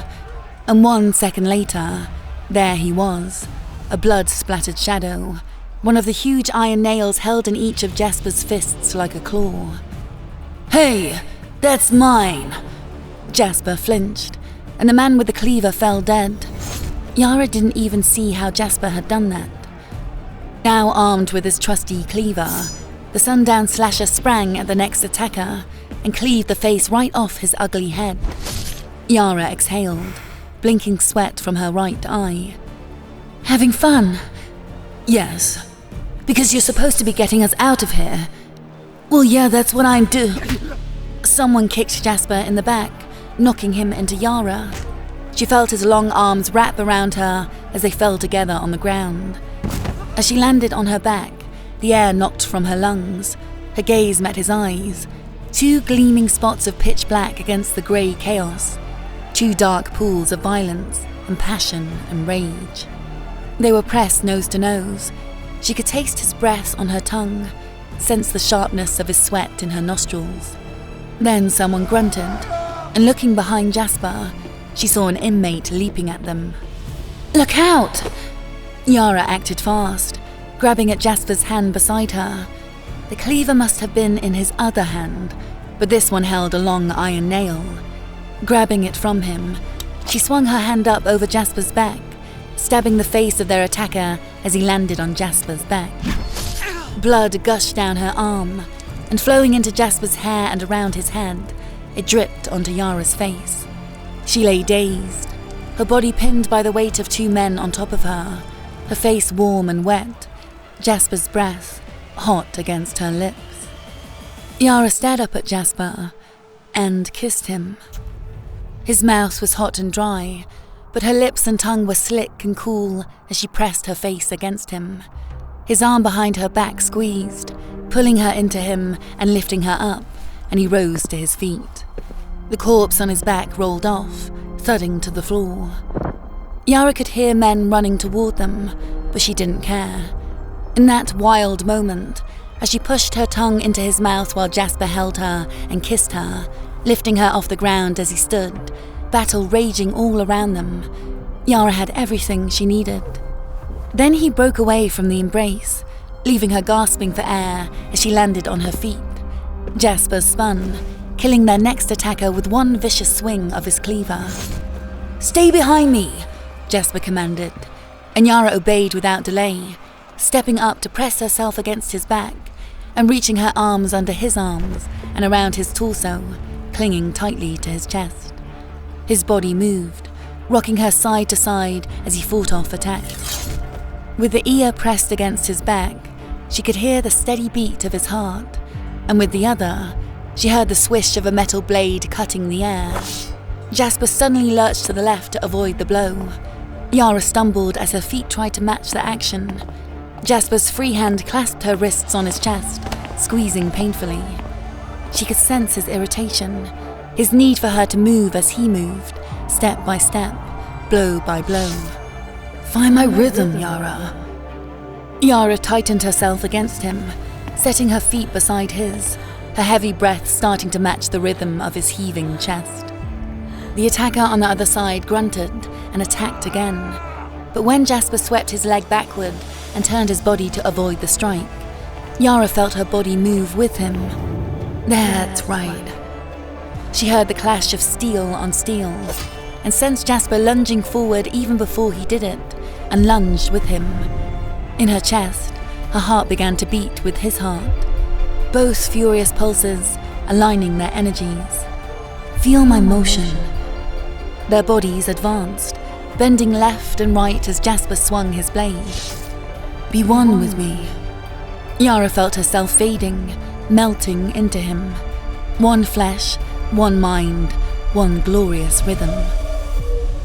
And 1 second later, there he was, a blood-splattered shadow, one of the huge iron nails held in each of Jasper's fists like a claw. "Hey, that's mine!" Jasper flinched, and the man with the cleaver fell dead. Yara didn't even see how Jasper had done that. Now armed with his trusty cleaver, the sundown slasher sprang at the next attacker and cleaved the face right off his ugly head. Yara exhaled, blinking sweat from her right eye. "Having fun?" "Yes. Because you're supposed to be getting us out of here." "Well, yeah, that's what I'm doing." Someone kicked Jasper in the back, knocking him into Yara. She felt his long arms wrap around her as they fell together on the ground. As she landed on her back, the air knocked from her lungs. Her gaze met his eyes, 2 gleaming spots of pitch black against the grey chaos, 2 dark pools of violence and passion and rage. They were pressed nose to nose. She could taste his breath on her tongue, sense the sharpness of his sweat in her nostrils. Then someone grunted, and looking behind Jasper, she saw an inmate leaping at them. "Look out!" Yara acted fast, grabbing at Jasper's hand beside her. The cleaver must have been in his other hand, but this one held a long iron nail. Grabbing it from him, she swung her hand up over Jasper's back, stabbing the face of their attacker as he landed on Jasper's back. Blood gushed down her arm, and flowing into Jasper's hair and around his head, it dripped onto Yara's face. She lay dazed, her body pinned by the weight of 2 men on top of her, her face warm and wet, Jasper's breath hot against her lips. Yara stared up at Jasper and kissed him. His mouth was hot and dry, but her lips and tongue were slick and cool as she pressed her face against him. His arm behind her back squeezed, pulling her into him and lifting her up, and he rose to his feet. The corpse on his back rolled off, thudding to the floor. Yara could hear men running toward them, but she didn't care. In that wild moment, as she pushed her tongue into his mouth while Jasper held her and kissed her, lifting her off the ground as he stood, battle raging all around them, Yara had everything she needed. Then he broke away from the embrace, leaving her gasping for air as she landed on her feet. Jasper spun, killing their next attacker with 1 vicious swing of his cleaver. "Stay behind me," Jasper commanded, and Yara obeyed without delay, stepping up to press herself against his back and reaching her arms under his arms and around his torso, clinging tightly to his chest. His body moved, rocking her side to side as he fought off attacks. With the ear pressed against his back, she could hear the steady beat of his heart, and with the other, she heard the swish of a metal blade cutting the air. Jasper suddenly lurched to the left to avoid the blow. Yara stumbled as her feet tried to match the action. Jasper's free hand clasped her wrists on his chest, squeezing painfully. She could sense his irritation, his need for her to move as he moved, step by step, blow by blow. "Find my rhythm, Yara." Yara tightened herself against him, setting her feet beside his, her heavy breath starting to match the rhythm of his heaving chest. The attacker on the other side grunted and attacked again, but when Jasper swept his leg backward and turned his body to avoid the strike, Yara felt her body move with him. That's right. She heard the clash of steel on steel, and sensed Jasper lunging forward even before he did it, and lunged with him, In her chest, her heart began to beat with his heart, both furious pulses aligning their energies. Feel my motion. Their bodies advanced, bending left and right as Jasper swung his blade. Be one with me. Yara felt herself fading, melting into him. One flesh, one mind, one glorious rhythm.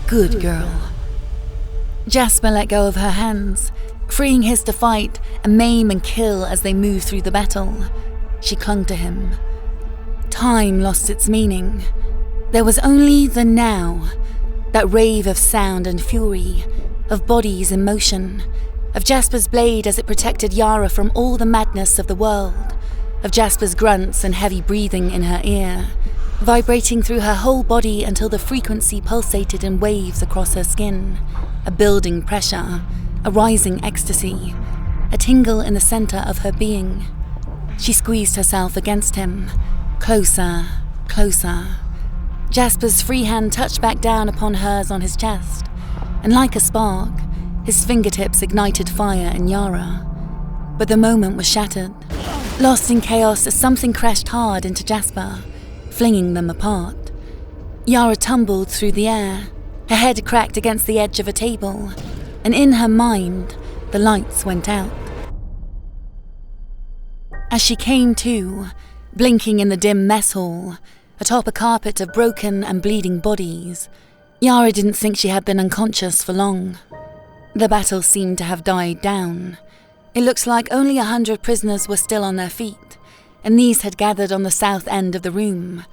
Good girl. Jasper let go of her hands, freeing his to fight and maim and kill as they moved through the battle. She clung to him. Time lost its meaning. There was only the now, that rave of sound and fury, of bodies in motion, of Jasper's blade as it protected Yara from all the madness of the world, of Jasper's grunts and heavy breathing in her ear, vibrating through her whole body until the frequency pulsated in waves across her skin, a building pressure, a rising ecstasy, a tingle in the center of her being. She squeezed herself against him, closer, closer. Jasper's free hand touched back down upon hers on his chest, and like a spark, his fingertips ignited fire in Yara. But the moment was shattered, lost in chaos as something crashed hard into Jasper, flinging them apart. Yara tumbled through the air, her head cracked against the edge of a table, and in her mind, the lights went out. As she came to, blinking in the dim mess hall, atop a carpet of broken and bleeding bodies, Yara didn't think she had been unconscious for long. The battle seemed to have died down. It looked like only 100 prisoners were still on their feet, and these had gathered on the south end of the room,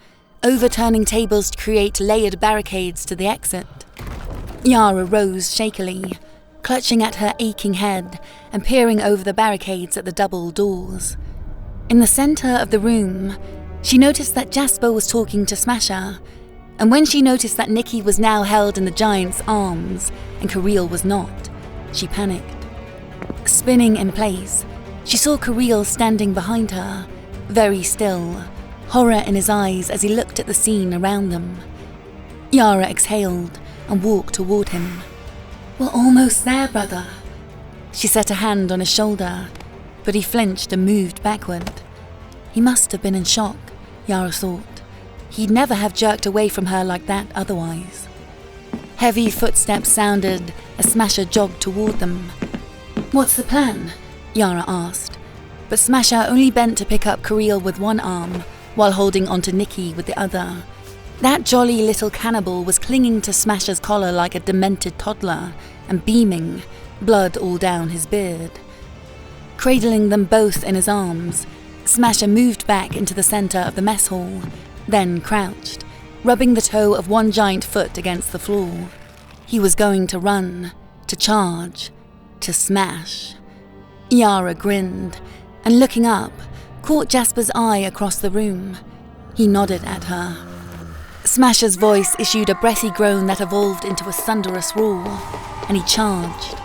overturning tables to create layered barricades to the exit. Yara rose shakily, clutching at her aching head and peering over the barricades at the double doors. In the center of the room, she noticed that Jasper was talking to Smasher, and when she noticed that Nikki was now held in the giant's arms and Kirill was not, she panicked. Spinning in place, she saw Kirill standing behind her, very still, horror in his eyes as he looked at the scene around them. Yara exhaled and walked toward him. We're almost there, brother. She set a hand on his shoulder, but he flinched and moved backward. He must have been in shock, Yara thought. He'd never have jerked away from her like that otherwise. Heavy footsteps sounded as Smasher jogged toward them. What's the plan? Yara asked, but Smasher only bent to pick up Kirill with one arm while holding onto Nikki with the other. That jolly little cannibal was clinging to Smasher's collar like a demented toddler and beaming, blood all down his beard. Cradling them both in his arms, Smasher moved back into the center of the mess hall, then crouched, rubbing the toe of one giant foot against the floor. He was going to run, to charge, to smash. Yara grinned, and looking up, caught Jasper's eye across the room. He nodded at her. Smasher's voice issued a breathy groan that evolved into a thunderous roar, and he charged,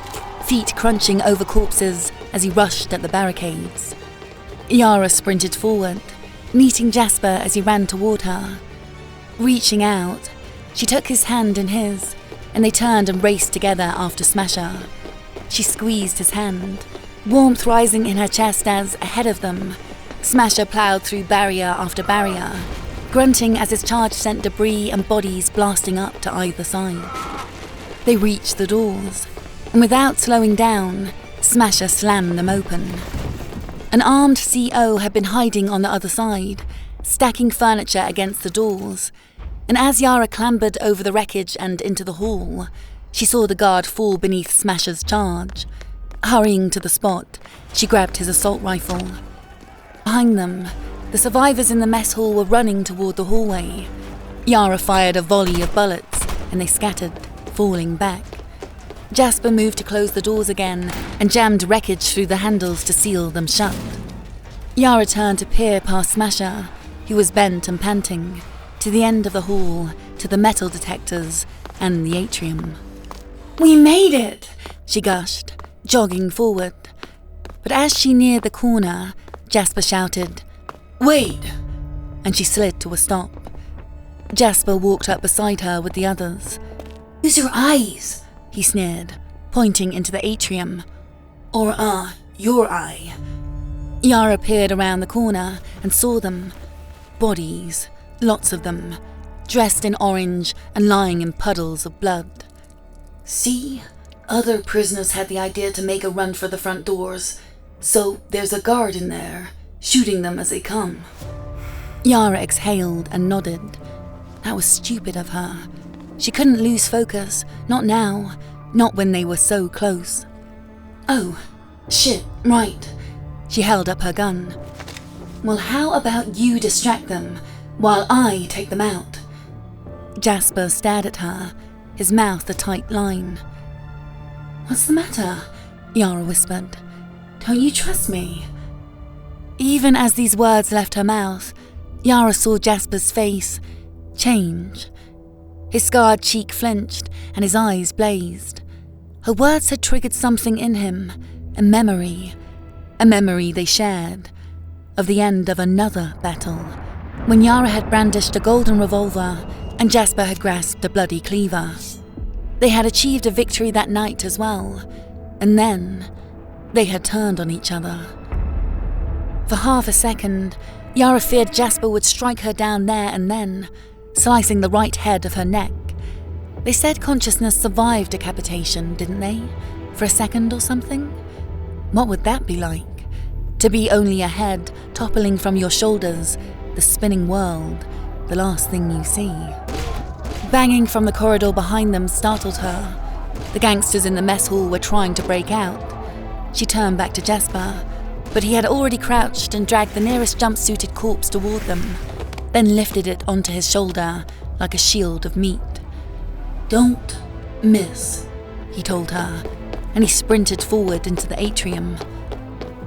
feet crunching over corpses as he rushed at the barricades. Yara sprinted forward, meeting Jasper as he ran toward her. Reaching out, she took his hand in his, and they turned and raced together after Smasher. She squeezed his hand, warmth rising in her chest as, ahead of them, Smasher plowed through barrier after barrier, grunting as his charge sent debris and bodies blasting up to either side. They reached the doors, and without slowing down, Smasher slammed them open. An armed CO had been hiding on the other side, stacking furniture against the doors, and as Yara clambered over the wreckage and into the hall, she saw the guard fall beneath Smasher's charge. Hurrying to the spot, she grabbed his assault rifle. Behind them, the survivors in the mess hall were running toward the hallway. Yara fired a volley of bullets, and they scattered, falling back. Jasper moved to close the doors again and jammed wreckage through the handles to seal them shut. Yara turned to peer past Smasher, who was bent and panting, to the end of the hall, to the metal detectors and the atrium. We made it! She gushed, jogging forward. But as she neared the corner, Jasper shouted, "Wait!" and she slid to a stop. Jasper walked up beside her with the others. Use your eyes! He sneered, pointing into the atrium. Or, your eye. Yara peered around the corner and saw them. Bodies, lots of them, dressed in orange and lying in puddles of blood. See? Other prisoners had the idea to make a run for the front doors, so there's a guard in there, shooting them as they come. Yara exhaled and nodded. That was stupid of her. She couldn't lose focus, not now, not when they were so close. Oh, shit, right. She held up her gun. Well, how about you distract them, while I take them out? Jasper stared at her, his mouth a tight line. What's the matter? Yara whispered. Don't you trust me? Even as these words left her mouth, Yara saw Jasper's face change. His scarred cheek flinched and his eyes blazed. Her words had triggered something in him, a memory they shared, of the end of another battle, when Yara had brandished a golden revolver and Jasper had grasped a bloody cleaver. They had achieved a victory that night as well, and then they had turned on each other. For half a second, Yara feared Jasper would strike her down there and then, slicing the right head of her neck. They said consciousness survived decapitation, didn't they? For a second or something? What would that be like? To be only a head toppling from your shoulders, the spinning world, the last thing you see. Banging from the corridor behind them startled her. The gangsters in the mess hall were trying to break out. She turned back to Jasper, but he had already crouched and dragged the nearest jumpsuited corpse toward them, then lifted it onto his shoulder like a shield of meat. Don't miss, he told her, and he sprinted forward into the atrium.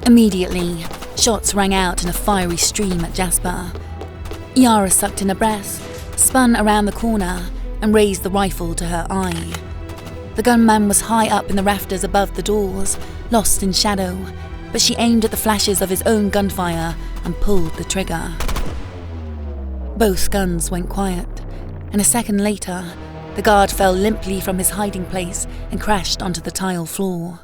Immediately, shots rang out in a fiery stream at Jasper. Yara sucked in a breath, spun around the corner, and raised the rifle to her eye. The gunman was high up in the rafters above the doors, lost in shadow, but she aimed at the flashes of his own gunfire and pulled the trigger. Both guns went quiet, and a second later, the guard fell limply from his hiding place and crashed onto the tile floor.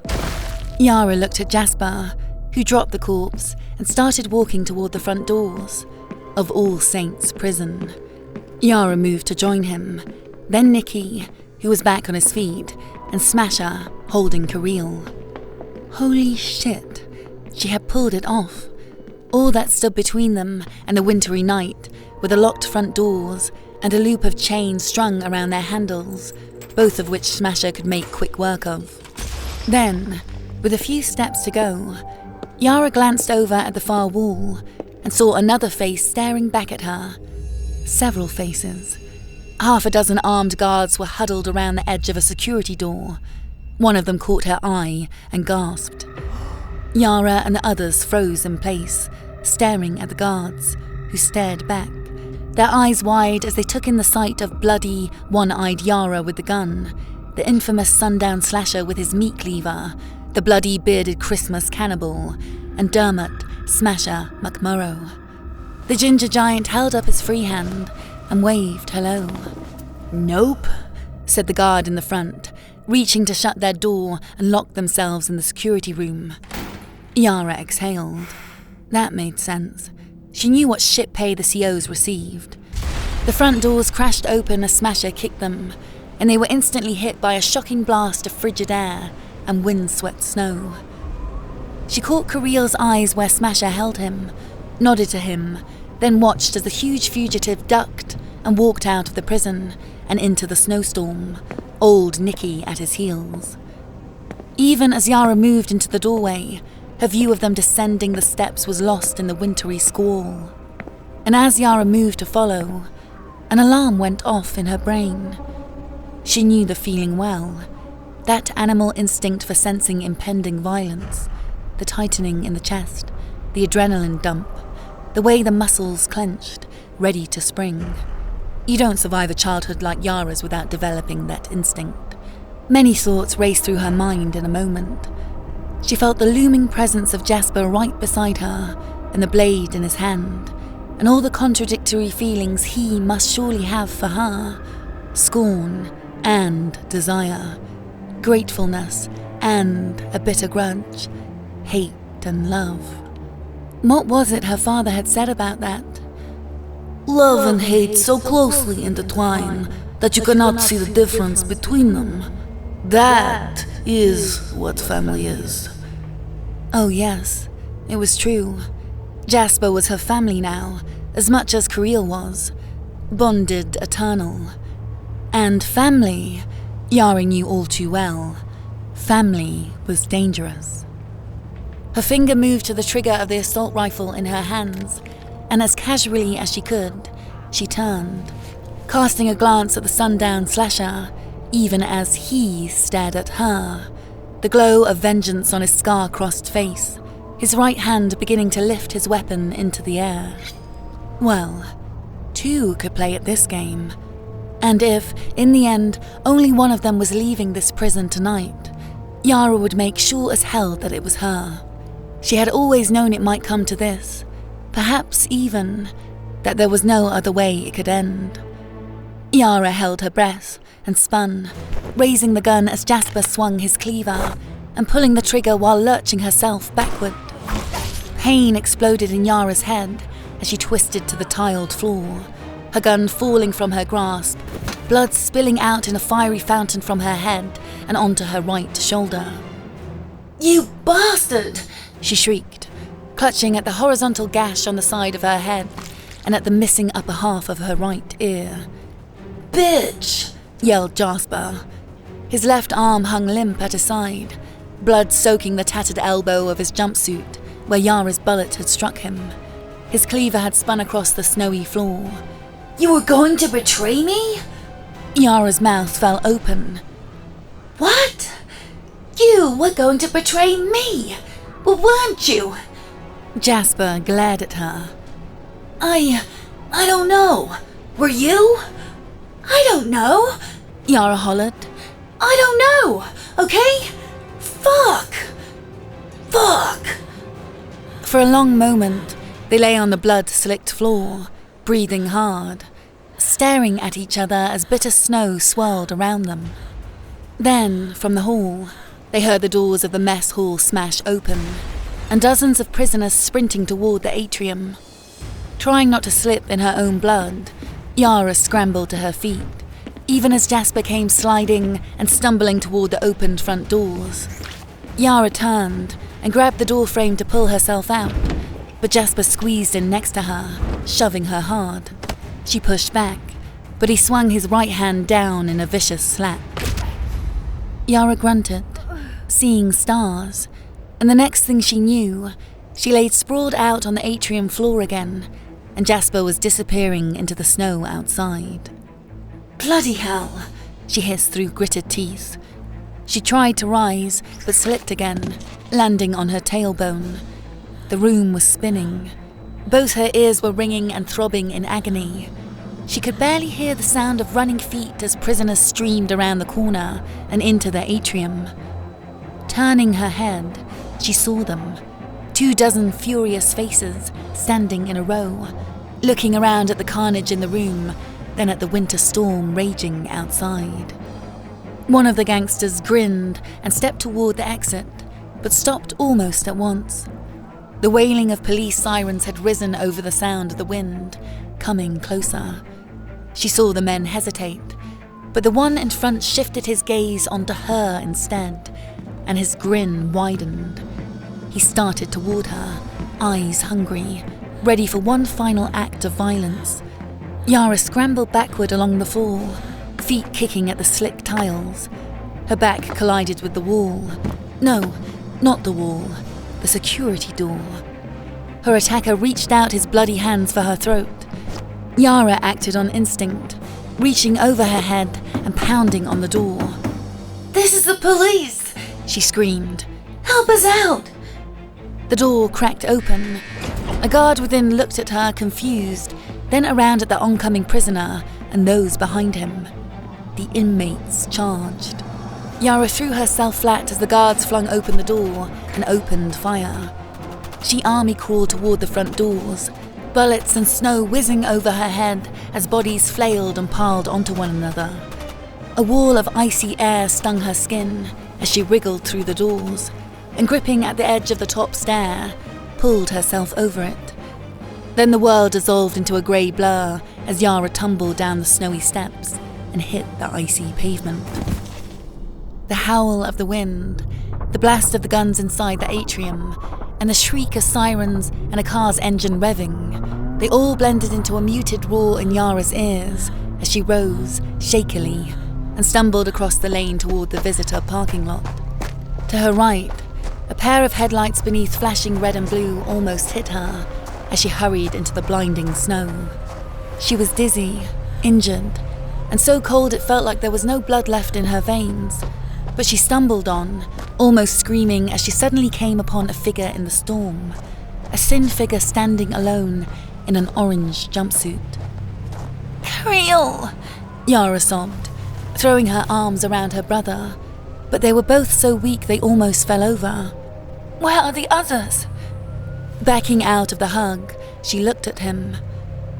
Yara looked at Jasper, who dropped the corpse and started walking toward the front doors of All Saints Prison. Yara moved to join him, then Nicky, who was back on his feet, and Smasher, holding Kirill. Holy shit, she had pulled it off. All that stood between them and the wintry night were the locked front doors and a loop of chains strung around their handles, both of which Smasher could make quick work of. Then, with a few steps to go, Yara glanced over at the far wall and saw another face staring back at her. Several faces. Half a dozen armed guards were huddled around the edge of a security door. One of them caught her eye and gasped. Yara and the others froze in place, staring at the guards, who stared back, their eyes wide as they took in the sight of bloody, one-eyed Yara with the gun, the infamous sundown slasher with his meat cleaver, the bloody bearded Christmas cannibal, and Dermot, Smasher, McMurrow. The ginger giant held up his free hand and waved hello. "Nope," said the guard in the front, reaching to shut their door and lock themselves in the security room. Yara exhaled. That made sense. She knew what shit pay the COs received. The front doors crashed open as Smasher kicked them, and they were instantly hit by a shocking blast of frigid air and wind-swept snow. She caught Kirill's eyes where Smasher held him, nodded to him, then watched as the huge fugitive ducked and walked out of the prison and into the snowstorm, old Nicky at his heels. Even as Yara moved into the doorway, her view of them descending the steps was lost in the wintry squall. And as Yara moved to follow, an alarm went off in her brain. She knew the feeling well, that animal instinct for sensing impending violence, the tightening in the chest, the adrenaline dump, the way the muscles clenched, ready to spring. You don't survive a childhood like Yara's without developing that instinct. Many thoughts raced through her mind in a moment. She felt the looming presence of Jasper right beside her, and the blade in his hand, and all the contradictory feelings he must surely have for her. Scorn and desire, gratefulness and a bitter grudge, hate and love. What was it her father had said about that? Love and hate so closely intertwine that you cannot see the difference between them. That is what family is. Oh yes, it was true. Jasper was her family now, as much as Creepypasta was. Bonded eternal. And family, Yara knew all too well. Family was dangerous. Her finger moved to the trigger of the assault rifle in her hands, and as casually as she could, she turned, casting a glance at the sundown slasher, even as he stared at her, the glow of vengeance on his scar-crossed face, his right hand beginning to lift his weapon into the air. Well, two could play at this game. And if, in the end, only one of them was leaving this prison tonight, Yara would make sure as hell that it was her. She had always known it might come to this, perhaps even that there was no other way it could end. Yara held her breath and spun, raising the gun as Jasper swung his cleaver and pulling the trigger while lurching herself backward. Pain exploded in Yara's head as she twisted to the tiled floor, her gun falling from her grasp, blood spilling out in a fiery fountain from her head and onto her right shoulder. You bastard! She shrieked, clutching at the horizontal gash on the side of her head and at the missing upper half of her right ear. Bitch! Yelled Jasper. His left arm hung limp at his side, blood soaking the tattered elbow of his jumpsuit where Yara's bullet had struck him. His cleaver had spun across the snowy floor. You were going to betray me? Yara's mouth fell open. What? You were going to betray me, weren't you? Jasper glared at her. I don't know. Were you? I don't know. Yara hollered. I don't know, okay? Fuck. For a long moment, they lay on the blood-slicked floor, breathing hard, staring at each other as bitter snow swirled around them. Then, from the hall, they heard the doors of the mess hall smash open, and dozens of prisoners sprinting toward the atrium. Trying not to slip in her own blood, Yara scrambled to her feet, even as Jasper came sliding and stumbling toward the opened front doors. Yara turned and grabbed the door frame to pull herself out, but Jasper squeezed in next to her, shoving her hard. She pushed back, but he swung his right hand down in a vicious slap. Yara grunted, seeing stars, and the next thing she knew, she laid sprawled out on the atrium floor again, and Jasper was disappearing into the snow outside. Bloody hell, she hissed through gritted teeth. She tried to rise, but slipped again, landing on her tailbone. The room was spinning. Both her ears were ringing and throbbing in agony. She could barely hear the sound of running feet as prisoners streamed around the corner and into the atrium. Turning her head, she saw them, 24 furious faces standing in a row, looking around at the carnage in the room, then at the winter storm raging outside. One of the gangsters grinned and stepped toward the exit, but stopped almost at once. The wailing of police sirens had risen over the sound of the wind, coming closer. She saw the men hesitate, but the one in front shifted his gaze onto her instead, and his grin widened. He started toward her, eyes hungry, ready for one final act of violence. Yara scrambled backward along the floor, feet kicking at the slick tiles. Her back collided with the wall. No, not the wall, the security door. Her attacker reached out his bloody hands for her throat. Yara acted on instinct, reaching over her head and pounding on the door. This is the police, she screamed. Help us out! The door cracked open. A guard within looked at her confused, then around at the oncoming prisoner and those behind him. The inmates charged. Yara threw herself flat as the guards flung open the door and opened fire. She army crawled toward the front doors, bullets and snow whizzing over her head as bodies flailed and piled onto one another. A wall of icy air stung her skin, as she wriggled through the doors and, gripping at the edge of the top stair, pulled herself over it. Then the world dissolved into a grey blur as Yara tumbled down the snowy steps and hit the icy pavement. The howl of the wind, the blast of the guns inside the atrium, and the shriek of sirens and a car's engine revving, they all blended into a muted roar in Yara's ears as she rose, shakily, and stumbled across the lane toward the visitor parking lot. To her right, a pair of headlights beneath flashing red and blue almost hit her as she hurried into the blinding snow. She was dizzy, injured, and so cold it felt like there was no blood left in her veins. But she stumbled on, almost screaming as she suddenly came upon a figure in the storm, a thin figure standing alone in an orange jumpsuit. "Creole!" Yara sobbed, throwing her arms around her brother, but they were both so weak they almost fell over. "Where are the others?" Backing out of the hug, she looked at him.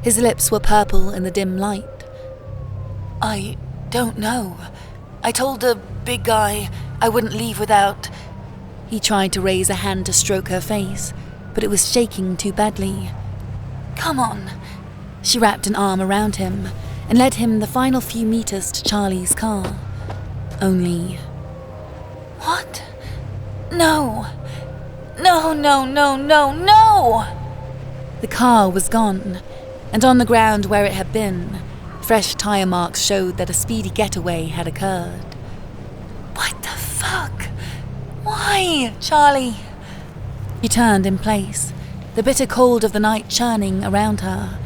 His lips were purple in the dim light. I don't know. I told the big guy I wouldn't leave without... He tried to raise a hand to stroke her face, but it was shaking too badly. Come on. She wrapped an arm around him and led him the final few meters to Charlie's car. Only... What? No! No, no, no, no, no! The car was gone, and on the ground where it had been, fresh tire marks showed that a speedy getaway had occurred. What the fuck? Why, Charlie? She turned in place, the bitter cold of the night churning around her.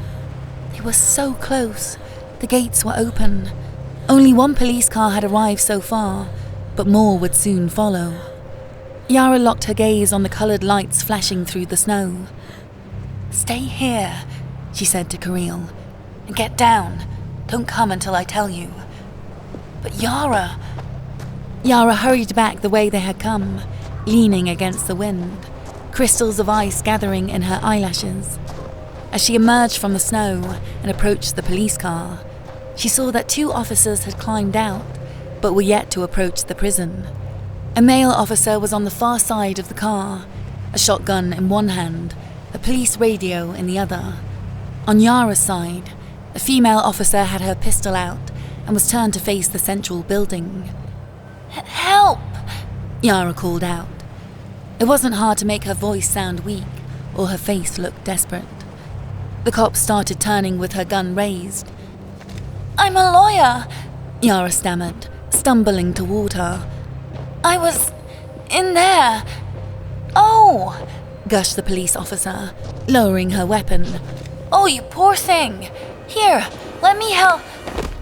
They were so close. The gates were open. Only one police car had arrived so far, but more would soon follow. Yara locked her gaze on the coloured lights flashing through the snow. Stay here, she said to Creole, and get down. Don't come until I tell you. But Yara... Yara hurried back the way they had come, leaning against the wind, crystals of ice gathering in her eyelashes. As she emerged from the snow and approached the police car, she saw that 2 officers had climbed out, but were yet to approach the prison. A male officer was on the far side of the car, a shotgun in one hand, a police radio in the other. On Yara's side, a female officer had her pistol out and was turned to face the central building. Help! Yara called out. It wasn't hard to make her voice sound weak or her face look desperate. The cop started turning with her gun raised. I'm a lawyer, Yara stammered, stumbling toward her. I was in there. Oh, gushed the police officer, lowering her weapon. Oh, you poor thing. Here, let me help.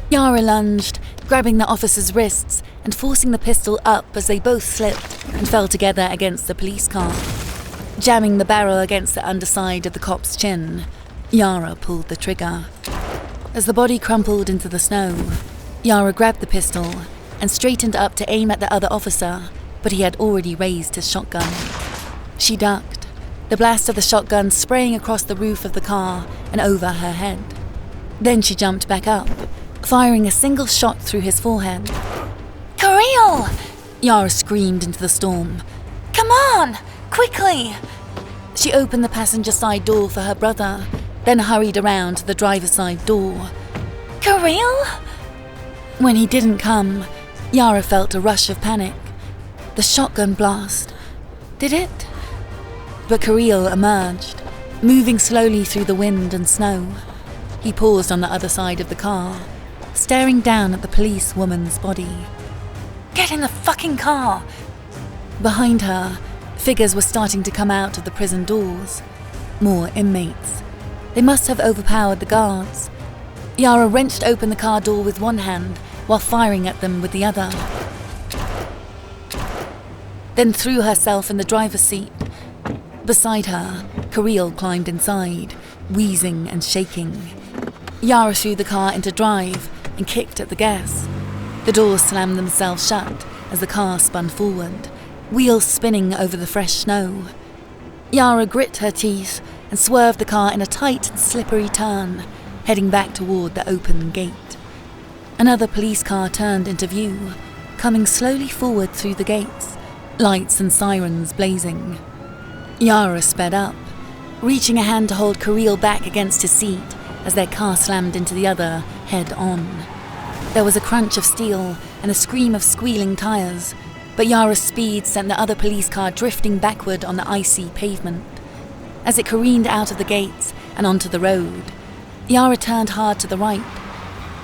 Yara lunged, grabbing the officer's wrists and forcing the pistol up as they both slipped and fell together against the police car. Jamming the barrel against the underside of the cop's chin, Yara pulled the trigger. As the body crumpled into the snow, Yara grabbed the pistol and straightened up to aim at the other officer, but he had already raised his shotgun. She ducked, the blast of the shotgun spraying across the roof of the car and over her head. Then she jumped back up, firing a single shot through his forehead. Creole! Yara screamed into the storm. Come on, quickly! She opened the passenger side door for her brother, then hurried around to the driver's side door. Creole? When he didn't come, Yara felt a rush of panic. The shotgun blast. Did it? But Creole emerged, moving slowly through the wind and snow. He paused on the other side of the car, staring down at the police woman's body. Get in the fucking car! Behind her, figures were starting to come out of the prison doors. More inmates. They must have overpowered the guards. Yara wrenched open the car door with one hand while firing at them with the other. Then threw herself in the driver's seat. Beside her, Creole climbed inside, wheezing and shaking. Yara threw the car into drive and kicked at the gas. The doors slammed themselves shut as the car spun forward, wheels spinning over the fresh snow. Yara grit her teeth and swerved the car in a tight and slippery turn, heading back toward the open gate. Another police car turned into view, coming slowly forward through the gates, lights and sirens blazing. Yara sped up, reaching a hand to hold Kirill back against his seat as their car slammed into the other, head-on. There was a crunch of steel and a scream of squealing tires, but Yara's speed sent the other police car drifting backward on the icy pavement. As it careened out of the gates and onto the road, Yara turned hard to the right.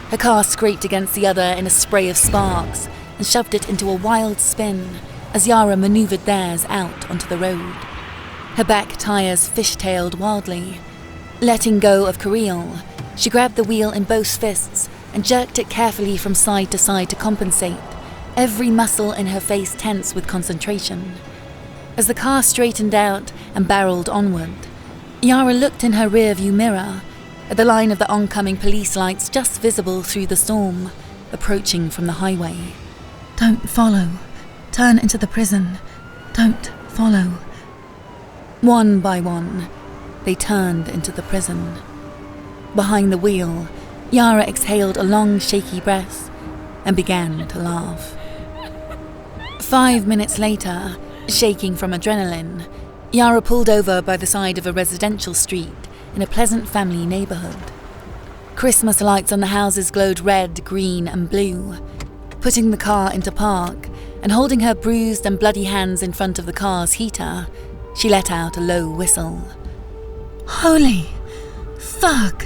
Her car scraped against the other in a spray of sparks and shoved it into a wild spin as Yara maneuvered theirs out onto the road. Her back tires fishtailed wildly. Letting go of Kirill, she grabbed the wheel in both fists and jerked it carefully from side to side to compensate, every muscle in her face tense with concentration. As the car straightened out and barreled onward, Yara looked in her rearview mirror at the line of the oncoming police lights just visible through the storm, approaching from the highway. Don't follow. Turn into the prison. Don't follow. One by one, they turned into the prison. Behind the wheel, Yara exhaled a long, shaky breath and began to laugh. 5 minutes later, shaking from adrenaline, Yara pulled over by the side of a residential street in a pleasant family neighborhood. Christmas lights on the houses glowed red, green, and blue. Putting the car into park and holding her bruised and bloody hands in front of the car's heater, she let out a low whistle. Holy fuck!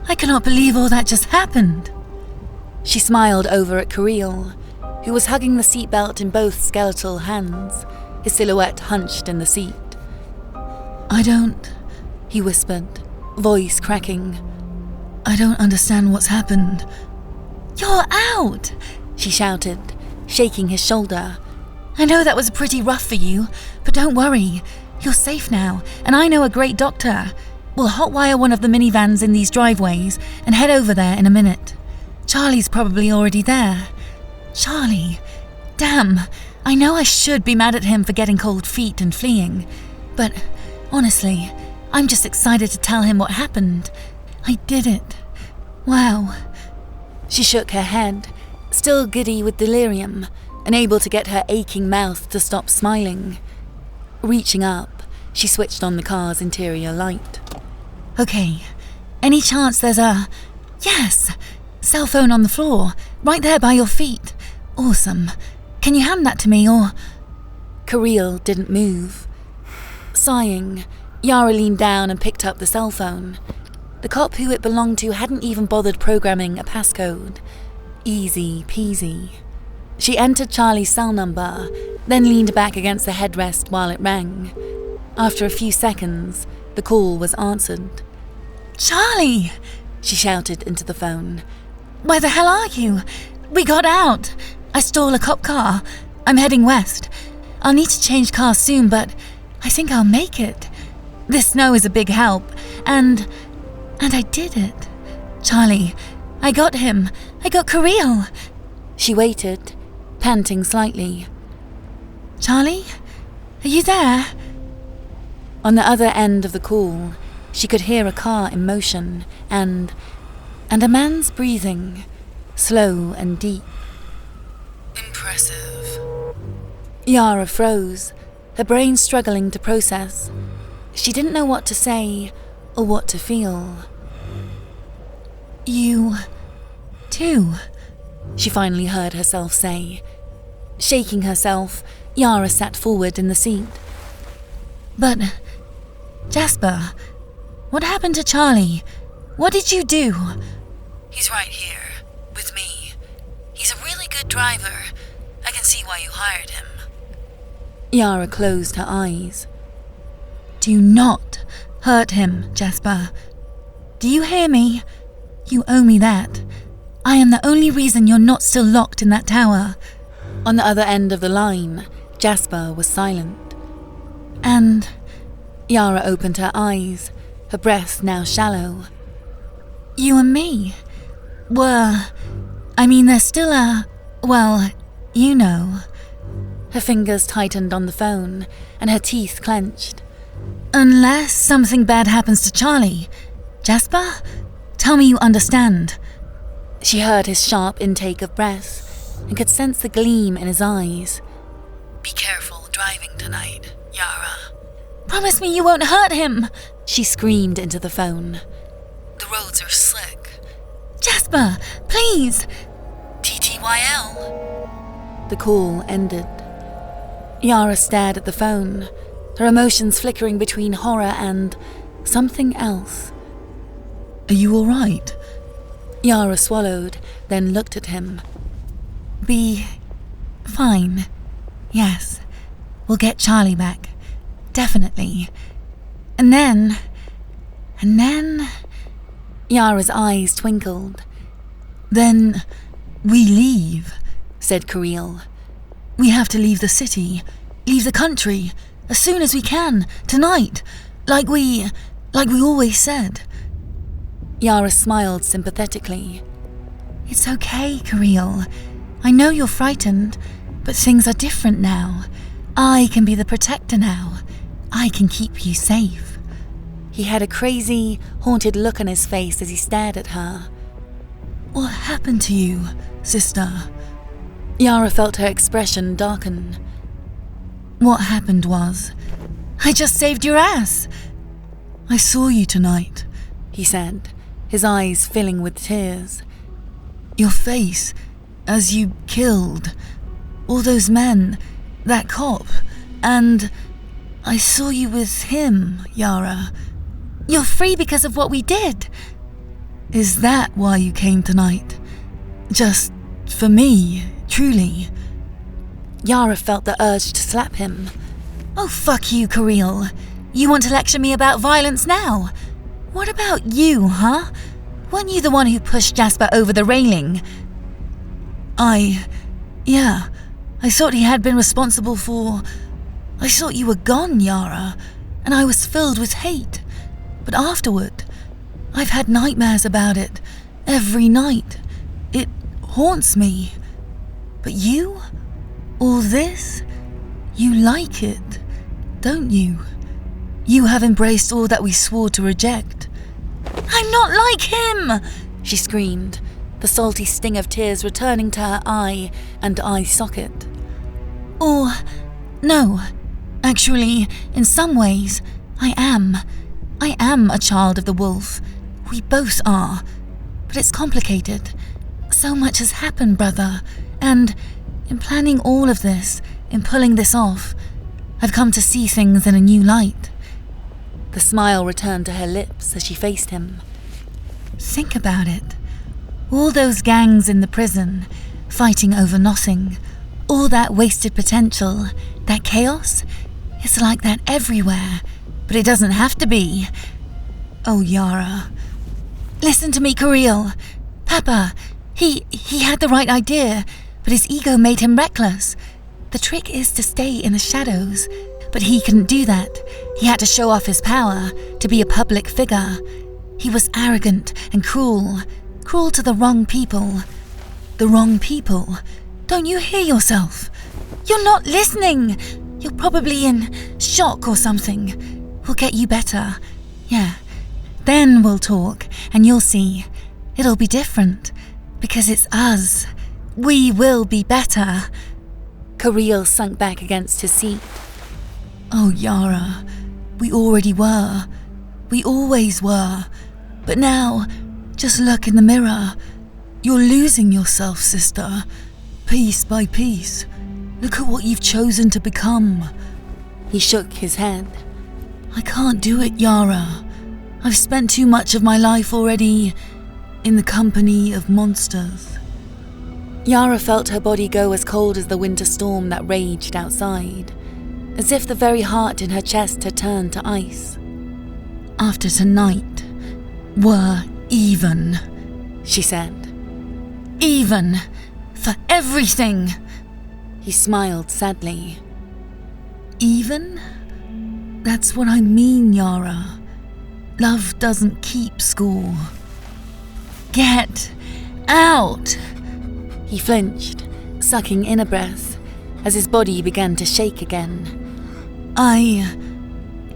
I cannot believe all that just happened. She smiled over at Kirill, who was hugging the seatbelt in both skeletal hands, his silhouette hunched in the seat. I don't, he whispered, voice cracking. I don't understand what's happened. You're out, she shouted, shaking his shoulder. I know that was pretty rough for you, but don't worry. You're safe now, and I know a great doctor. We'll hotwire one of the minivans in these driveways and head over there in a minute. Charlie's probably already there. Charlie. Damn, I know I should be mad at him for getting cold feet and fleeing, but honestly, I'm just excited to tell him what happened. I did it. Wow. She shook her head, still giddy with delirium, unable to get her aching mouth to stop smiling. Reaching up, she switched on the car's interior light. Okay, any chance there's a... Yes! Cell phone on the floor, right there by your feet. Awesome. Can you hand that to me, or... Kirill didn't move. Sighing, Yara leaned down and picked up the cell phone. The cop who it belonged to hadn't even bothered programming a passcode. Easy peasy. She entered Charlie's cell number, then leaned back against the headrest while it rang. After a few seconds, the call was answered. Charlie! She shouted into the phone. Where the hell are you? We got out. I stole a cop car. I'm heading west. I'll need to change cars soon, but I think I'll make it. This snow is a big help, and I did it. Charlie, I got him. I got Kirill. She waited, panting slightly. Charlie? Are you there? On the other end of the call, she could hear a car in motion and a man's breathing, slow and deep. Impressive. Yara froze, her brain struggling to process. She didn't know what to say or what to feel. You... too, she finally heard herself say. Shaking herself, Yara sat forward in the seat. But, Jasper, what happened to Charlie? What did you do? He's right here, with me. He's a really good driver. I can see why you hired him. Yara closed her eyes. Do not hurt him, Jasper. Do you hear me? You owe me that. I am the only reason you're not still locked in that tower. On the other end of the line, Jasper was silent. And... Yara opened her eyes, her breath now shallow. You and me were... I mean, there's still a... well, you know. Her fingers tightened on the phone, and her teeth clenched. Unless something bad happens to Charlie. Jasper, tell me you understand. She heard his sharp intake of breath, and could sense the gleam in his eyes. Be careful driving tonight, Yara. Promise me you won't hurt him, she screamed into the phone. The roads are slick. Jasper, please. TTYL. The call ended. Yara stared at the phone, her emotions flickering between horror and something else. Are you all right? Yara swallowed, then looked at him. Be fine. Yes, we'll get Charlie back. Definitely. And then... Yara's eyes twinkled. Then we leave, said Kirill. We have to leave the city, leave the country, as soon as we can, tonight, like we always said. Yara smiled sympathetically. It's okay, Kirill. I know you're frightened, but things are different now. I can be the protector now. I can keep you safe. He had a crazy, haunted look on his face as he stared at her. What happened to you, sister? Yara felt her expression darken. What happened was, I just saved your ass. I saw you tonight, he said, his eyes filling with tears. Your face, as you killed all those men, that cop, and I saw you with him, Yara. You're free because of what we did. Is that why you came tonight? Just for me, truly? Yara felt the urge to slap him. Oh, fuck you, Kirill. You want to lecture me about violence now? What about you, huh? Weren't you the one who pushed Jasper over the railing? Yeah, I thought he had been responsible for... I thought you were gone, Yara, and I was filled with hate. But afterward, I've had nightmares about it, every night. It haunts me. But you? All this? You like it, don't you? You have embraced all that we swore to reject. I'm not like him! She screamed, the salty sting of tears returning to her eye and eye socket. Or, no. Actually, in some ways, I am. I am a child of the wolf. We both are. But it's complicated. So much has happened, brother. And in planning all of this, in pulling this off, I've come to see things in a new light. The smile returned to her lips as she faced him. Think about it. All those gangs in the prison, fighting over nothing. All that wasted potential, that chaos. It's like that everywhere. But it doesn't have to be. Oh, Yara. Listen to me, Kirill. Papa, he had the right idea, but his ego made him reckless. The trick is to stay in the shadows. But he couldn't do that. He had to show off his power, to be a public figure. He was arrogant and cruel. Cruel to the wrong people. The wrong people? Don't you hear yourself? You're not listening! You're probably in shock or something. We'll get you better. Yeah. Then we'll talk, and you'll see. It'll be different. Because it's us. We will be better. Kirill sunk back against his seat. Oh, Yara, we already were. We always were. But now, just look in the mirror. You're losing yourself, sister. Piece by piece. Look at what you've chosen to become. He shook his head. I can't do it, Yara. I've spent too much of my life already in the company of monsters. Yara felt her body go as cold as the winter storm that raged outside, as if the very heart in her chest had turned to ice. After tonight, we're even, she said. Even. For everything. He smiled sadly. Even? That's what I mean, Yara. Love doesn't keep score. Get out! He flinched, sucking in a breath, as his body began to shake again.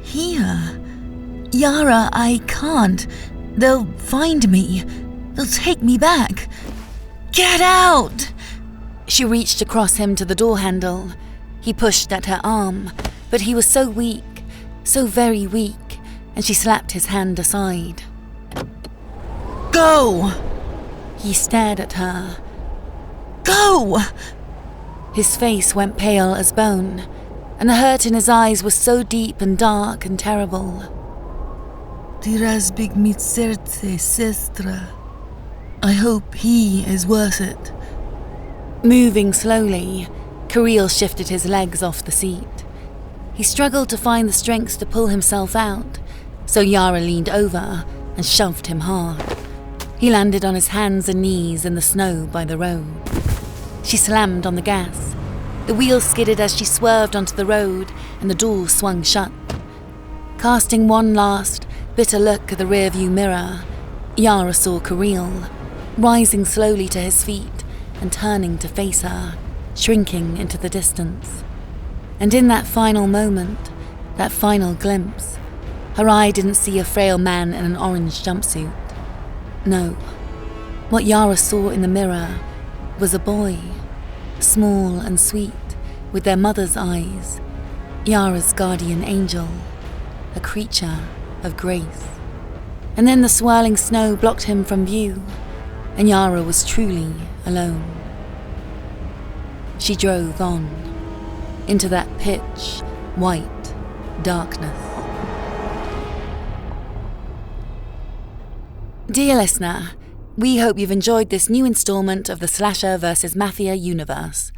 Here. Yara, I can't. They'll find me. They'll take me back. Get out! She reached across him to the door handle. He pushed at her arm, but he was so weak, so very weak, and she slapped his hand aside. Go! He stared at her. Go! His face went pale as bone, and the hurt in his eyes was so deep and dark and terrible. Ti razbig mi serce, sestra. I hope he is worth it. Moving slowly, Kirill shifted his legs off the seat. He struggled to find the strength to pull himself out, so Yara leaned over and shoved him hard. He landed on his hands and knees in the snow by the road. She slammed on the gas. The wheels skidded as she swerved onto the road, and the door swung shut. Casting one last, bitter look at the rearview mirror, Yara saw Kirill, rising slowly to his feet and turning to face her, shrinking into the distance. And in that final moment, that final glimpse, her eye didn't see a frail man in an orange jumpsuit. No, what Yara saw in the mirror was a boy, small and sweet, with their mother's eyes, Yara's guardian angel, a creature of grace. And then the swirling snow blocked him from view, and Yara was truly alone. She drove on, into that pitch white darkness. Dear listener, we hope you've enjoyed this new installment of the Slasher vs. Mafia universe.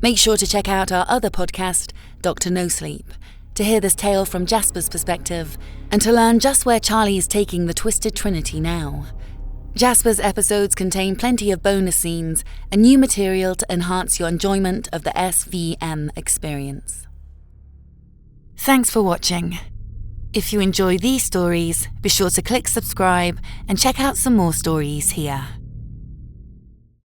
Make sure to check out our other podcast, Dr. No Sleep, to hear this tale from Jasper's perspective and to learn just where Charlie is taking the Twisted Trinity now. Jasper's episodes contain plenty of bonus scenes and new material to enhance your enjoyment of the SVM experience. Thanks for watching. If you enjoy these stories, be sure to click subscribe and check out some more stories here.